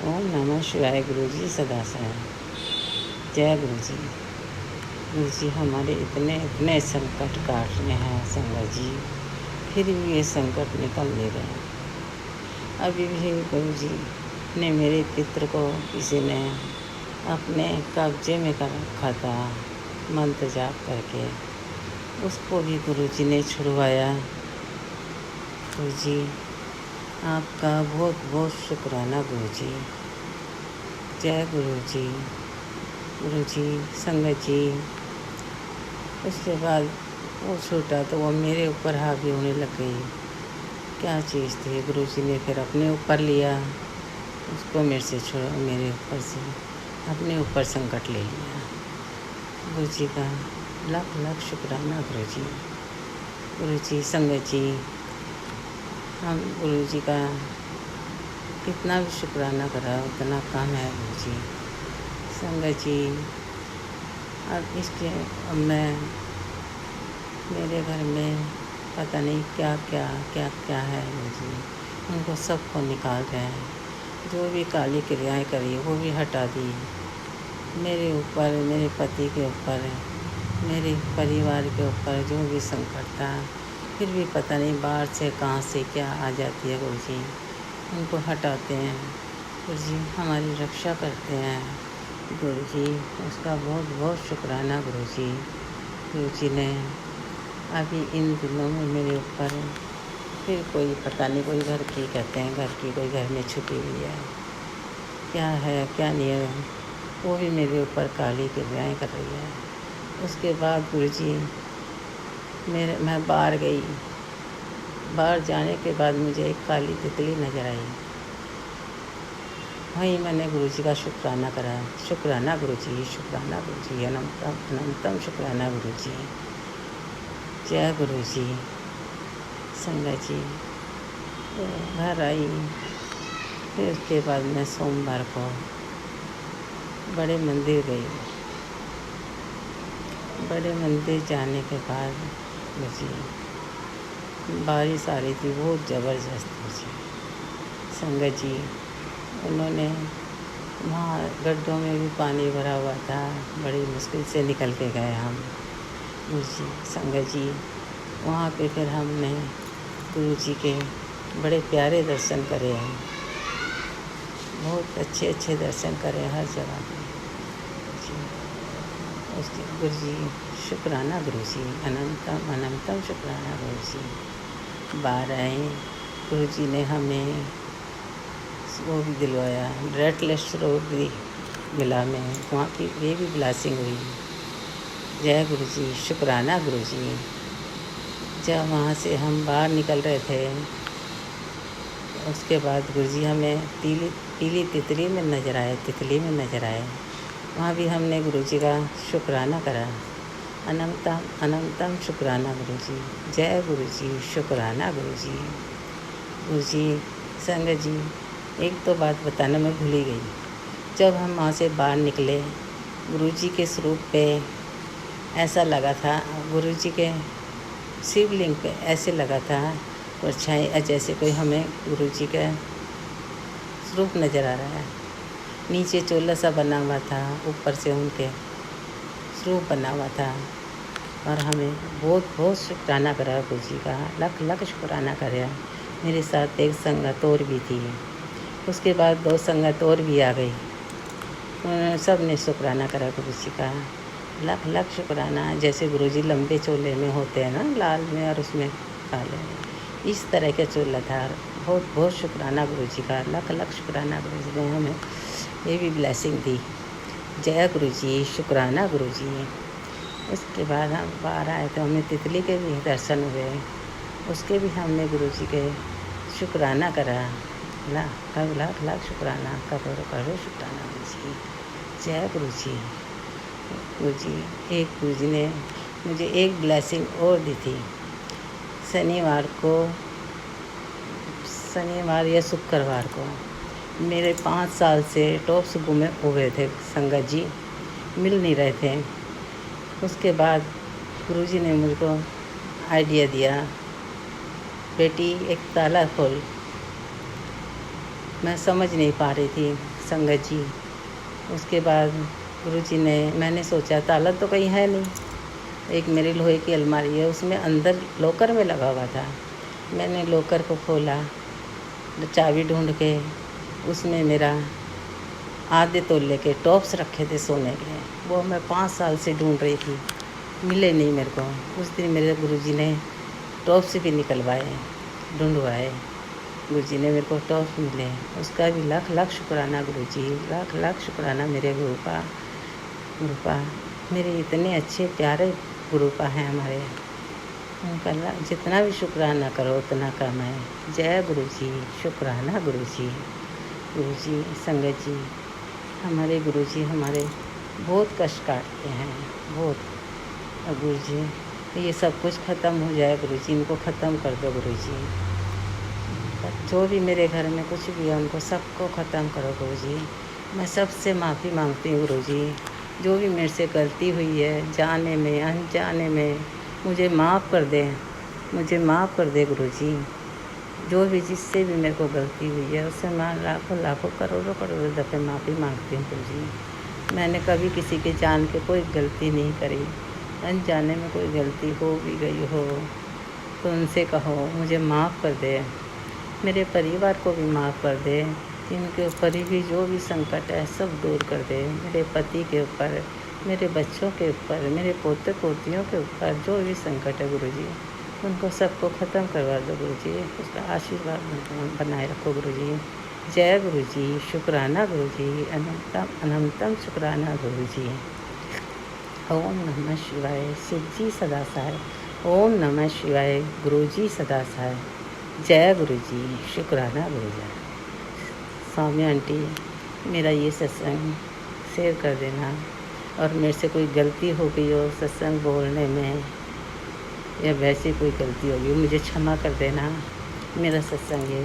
ओम नमः शिवाय। गुरु जी सदा सहाय। जय गुरु जी। गुरु जी हमारे इतने इतने संकट काट रहे हैं संगत जी, फिर भी ये संकट निकल नहीं रहे। अभी भी गुरु जी ने मेरे पितृ को किसी ने अपने कब्जे में कर रखा था, मंत्र जाप करके, उसको भी गुरु जी ने छुड़वाया। गुरु जी आपका बहुत बहुत शुक्राना गुरु जी। जय गुरु जी। गुरु जी संगत जी उसके बाद वो छूटा तो वो मेरे ऊपर हावी होने लग गई। क्या चीज़ थी, गुरु जी ने फिर अपने ऊपर लिया, उसको मेरे से छोड़ा, मेरे ऊपर से अपने ऊपर संकट ले लिया। गुरु जी का लाख लाख शुक्राना गुरु जी। गुरु जी संगत जी हम गुरु जी का कितना भी शुक्राना करा उतना कम है गुरु जी। संगत जी अब इसके अब मैं मेरे घर में पता नहीं क्या क्या क्या क्या है गुरु जी, उनको सबको निकाल रहे हैं। जो भी काली क्रियाएं करी वो भी हटा दी। मेरे ऊपर, मेरे पति के ऊपर, मेरे परिवार के ऊपर जो भी संकट था, फिर भी पता नहीं बाहर से कहाँ से क्या आ जाती है गुरु जी, उनको हटाते हैं। गुरु जी हमारी रक्षा करते हैं। गुरु जी उसका बहुत बहुत शुक्राना गुरु जी। गुरु जी ने अभी इन दिनों में मेरे ऊपर फिर कोई पता नहीं, कोई घर की कहते हैं, घर की कोई घर में छुपी हुई है, क्या है क्या नहीं है, वो भी मेरे ऊपर काली क्रियाएं कर रही है। उसके बाद गुरु जी मैं बाहर गई, बाहर जाने के बाद मुझे एक काली तितली नज़र आई। वहीं मैंने गुरु जी का शुक्राना करा। शुक्राना गुरु जी, शुक्राना गुरु जी, अनंतम अनंतम शुक्राना गुरु जी। जय गुरु जी। संगत जी घर आई, फिर उसके बाद मैं सोमवार को बड़े मंदिर गई। बड़े मंदिर जाने के बाद मुझे बारिश आ रही थी बहुत ज़बरदस्त। मुझे संगत जी उन्होंने वहाँ गड्ढों में भी पानी भरा हुआ था, बड़ी मुश्किल से निकल के गए हम। मुझे संगत जी वहाँ पे फिर हमने गुरु जी के बड़े प्यारे दर्शन करे हैं, बहुत अच्छे अच्छे दर्शन करे हर जगह पे जी। उसके गुरु जी शुक्राना गुरु जी, अनंतम अनंतम शुक्राना गुरु जी। बाहर आए गुरु जी ने हमें वो भी दिलवाया, रेडलेस रोग भी मिला में, वहाँ की ये भी ब्लेसिंग हुई। जय गुरु जी, शुक्राना गुरु जी। जब वहाँ से हम बाहर निकल रहे थे उसके बाद गुरु जी हमें पीली तितली में नज़र आए, वहाँ भी हमने गुरु जी का शुक्राना करा। अनंतम अनंतम शुक्राना गुरु जी। जय गुरु जी, शुक्राना गुरु जी। गुरु जी संगत जी एक तो बात बताना मैं भूल ही गई। जब हम वहाँ से बाहर निकले गुरु जी के स्वरूप पे ऐसा लगा था, गुरु जी के शिवलिंग पे ऐसे लगा था परछाई, जैसे कोई हमें गुरु जी का स्वरूप नज़र आ रहा है। नीचे चोला सा बना हुआ था, ऊपर से उनके स्वरूप बना हुआ था। और हमें बहुत बहुत शुक्राना करा गुरु जी का, लख लख शुक्राना करा। मेरे साथ एक संगत और भी थी, उसके बाद 2 संगत और भी आ गई, उन्होंने सब ने शुक्राना करा गुरु जी का, लख लख शुक्राना। जैसे गुरु जी लंबे चोले में होते हैं ना, लाल में और उसमें काले में, इस तरह का चोला था। बहुत बहुत शुक्राना गुरु जी का, लख लख शुक्राना। गुरु जी ने हमें ये भी ब्लेसिंग दी। जय गुरु जी, शुक्राना गुरु जी। उसके बाद हम बाहर आए तो हमें तितली के भी दर्शन हुए, उसके भी हमने गुरु जी के शुक्राना करा। लाख लाख लाख शुक्राना, करोड़ों करोड़ शुक्राना गुरु जी। जय गुरु जी। गुरु जी एक गुरु जी ने मुझे एक ब्लेसिंग और दी थी। शनिवार या शुक्रवार को मेरे 5 साल से टॉप्स गुमे हुए थे संगत जी, मिल नहीं रहे थे। उसके बाद गुरुजी ने मुझको आइडिया दिया, बेटी एक ताला खोल। मैं समझ नहीं पा रही थी संगत जी। उसके बाद गुरुजी ने, मैंने सोचा ताला तो कहीं है नहीं, एक मेरी लोहे की अलमारी है उसमें अंदर लॉकर में लगा हुआ था। मैंने लॉकर को खोला, चाबी ढूंढ के उसमें मेरा आधे तोले के टॉप्स रखे थे सोने के, वो मैं 5 साल से ढूंढ रही थी, मिले नहीं मेरे को। उस दिन मेरे गुरुजी ने टॉप्स भी निकलवाए, ढूंढवाए, गुरुजी ने मेरे को टॉप्स मिले, उसका भी लाख लाख शुक्राना गुरुजी, लाख लाख शुक्राना मेरे गुरुपा मेरे इतने अच्छे प्यारे गुरुपा हैं हमारे, उनका जितना भी शुक्राना करो उतना कम है। जय गुरुजी, शुक्राना गुरुजी। गुरुजी संगत जी, हमारे गुरुजी हमारे बहुत कष्ट काटते हैं, बहुत। और गुरुजी ये सब कुछ ख़त्म हो जाए गुरुजी, इनको ख़त्म कर दो गुरुजी। जो भी मेरे घर में कुछ भी है उनको सबको ख़त्म करो गुरुजी। मैं सबसे माफ़ी मांगती हूँ गुरुजी, जो भी मेरे से गलती हुई है जाने में अनजाने में, मुझे माफ़ कर दे, मुझे माफ़ कर दे गुरुजी। जो भी जिससे भी मेरे को गलती हुई है उससे मैं लाखों लाखों करोड़ों करोड़ों दफ़े माफ़ी मांगती हूँ गुरुजी। मैंने कभी किसी के जान के कोई गलती नहीं करी, अनजाने में कोई गलती हो भी गई हो तो उनसे कहो मुझे माफ़ कर दे, मेरे परिवार को भी माफ़ कर दे, इनके ऊपर भी जो भी संकट है सब दूर कर दे, मेरे पति के ऊपर, मेरे बच्चों के ऊपर, मेरे पोते पोतियों के ऊपर जो भी संकट है गुरुजी उनको सबको ख़त्म करवा दो गुरुजी, उसका आशीर्वाद बनाए रखो गुरुजी। जय गुरुजी, शुक्राना गुरुजी, अनंतम अनंतम शुक्राना गुरुजी। ओम नमः शिवाय, शिव जी सदा सहाय। ओम नमः शिवाय, गुरुजी सदा सहाय। जय गुरुजी, शुक्राना गुरुजी। स्वामी आंटी मेरा ये सत्संग शेयर कर देना, और मेरे से कोई गलती हो गई हो सत्संग बोलने में या वैसे कोई गलती होगी मुझे क्षमा कर देना। मेरा सत्संग ये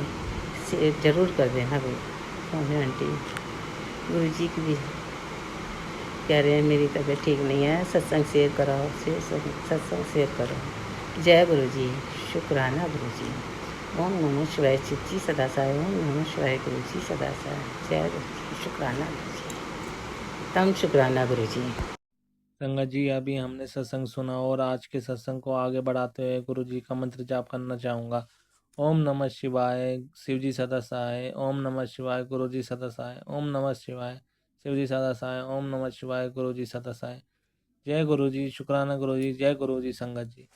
शेयर ज़रूर कर देना भाई स्वामी आंटी। गुरुजी की भी कह रहे हैं मेरी तबीयत ठीक नहीं है, सत्संग शेयर कराओ, सत्संग शेयर करो। जय गुरु जी, शुक्राना गुरु जी। ओम नमः शिवाय, शिव जी सदा सहाय। ओम नमः शिवाय, गुरु जी सदा सहाय। जय गुरु जी, शुक्राना गुरु जी, तम शुक्राना गुरु जी।
संगत जी, अभी हमने सत्संग सुना और आज के सत्संग को आगे बढ़ाते हुए गुरु जी का मंत्र जाप करना चाहूँगा। ओम नमः शिवाय, शिव जी सदा सहाय। ओम नमः शिवाय, गुरु जी सदा सहाय। ओम नमः शिवाय, शिव जी सदा सहाय। ओम नमः शिवाय, गुरु जी सदा सहाय। जय गुरु जी, शुक्राना गुरु जी। जय गुरु जी संगत जी।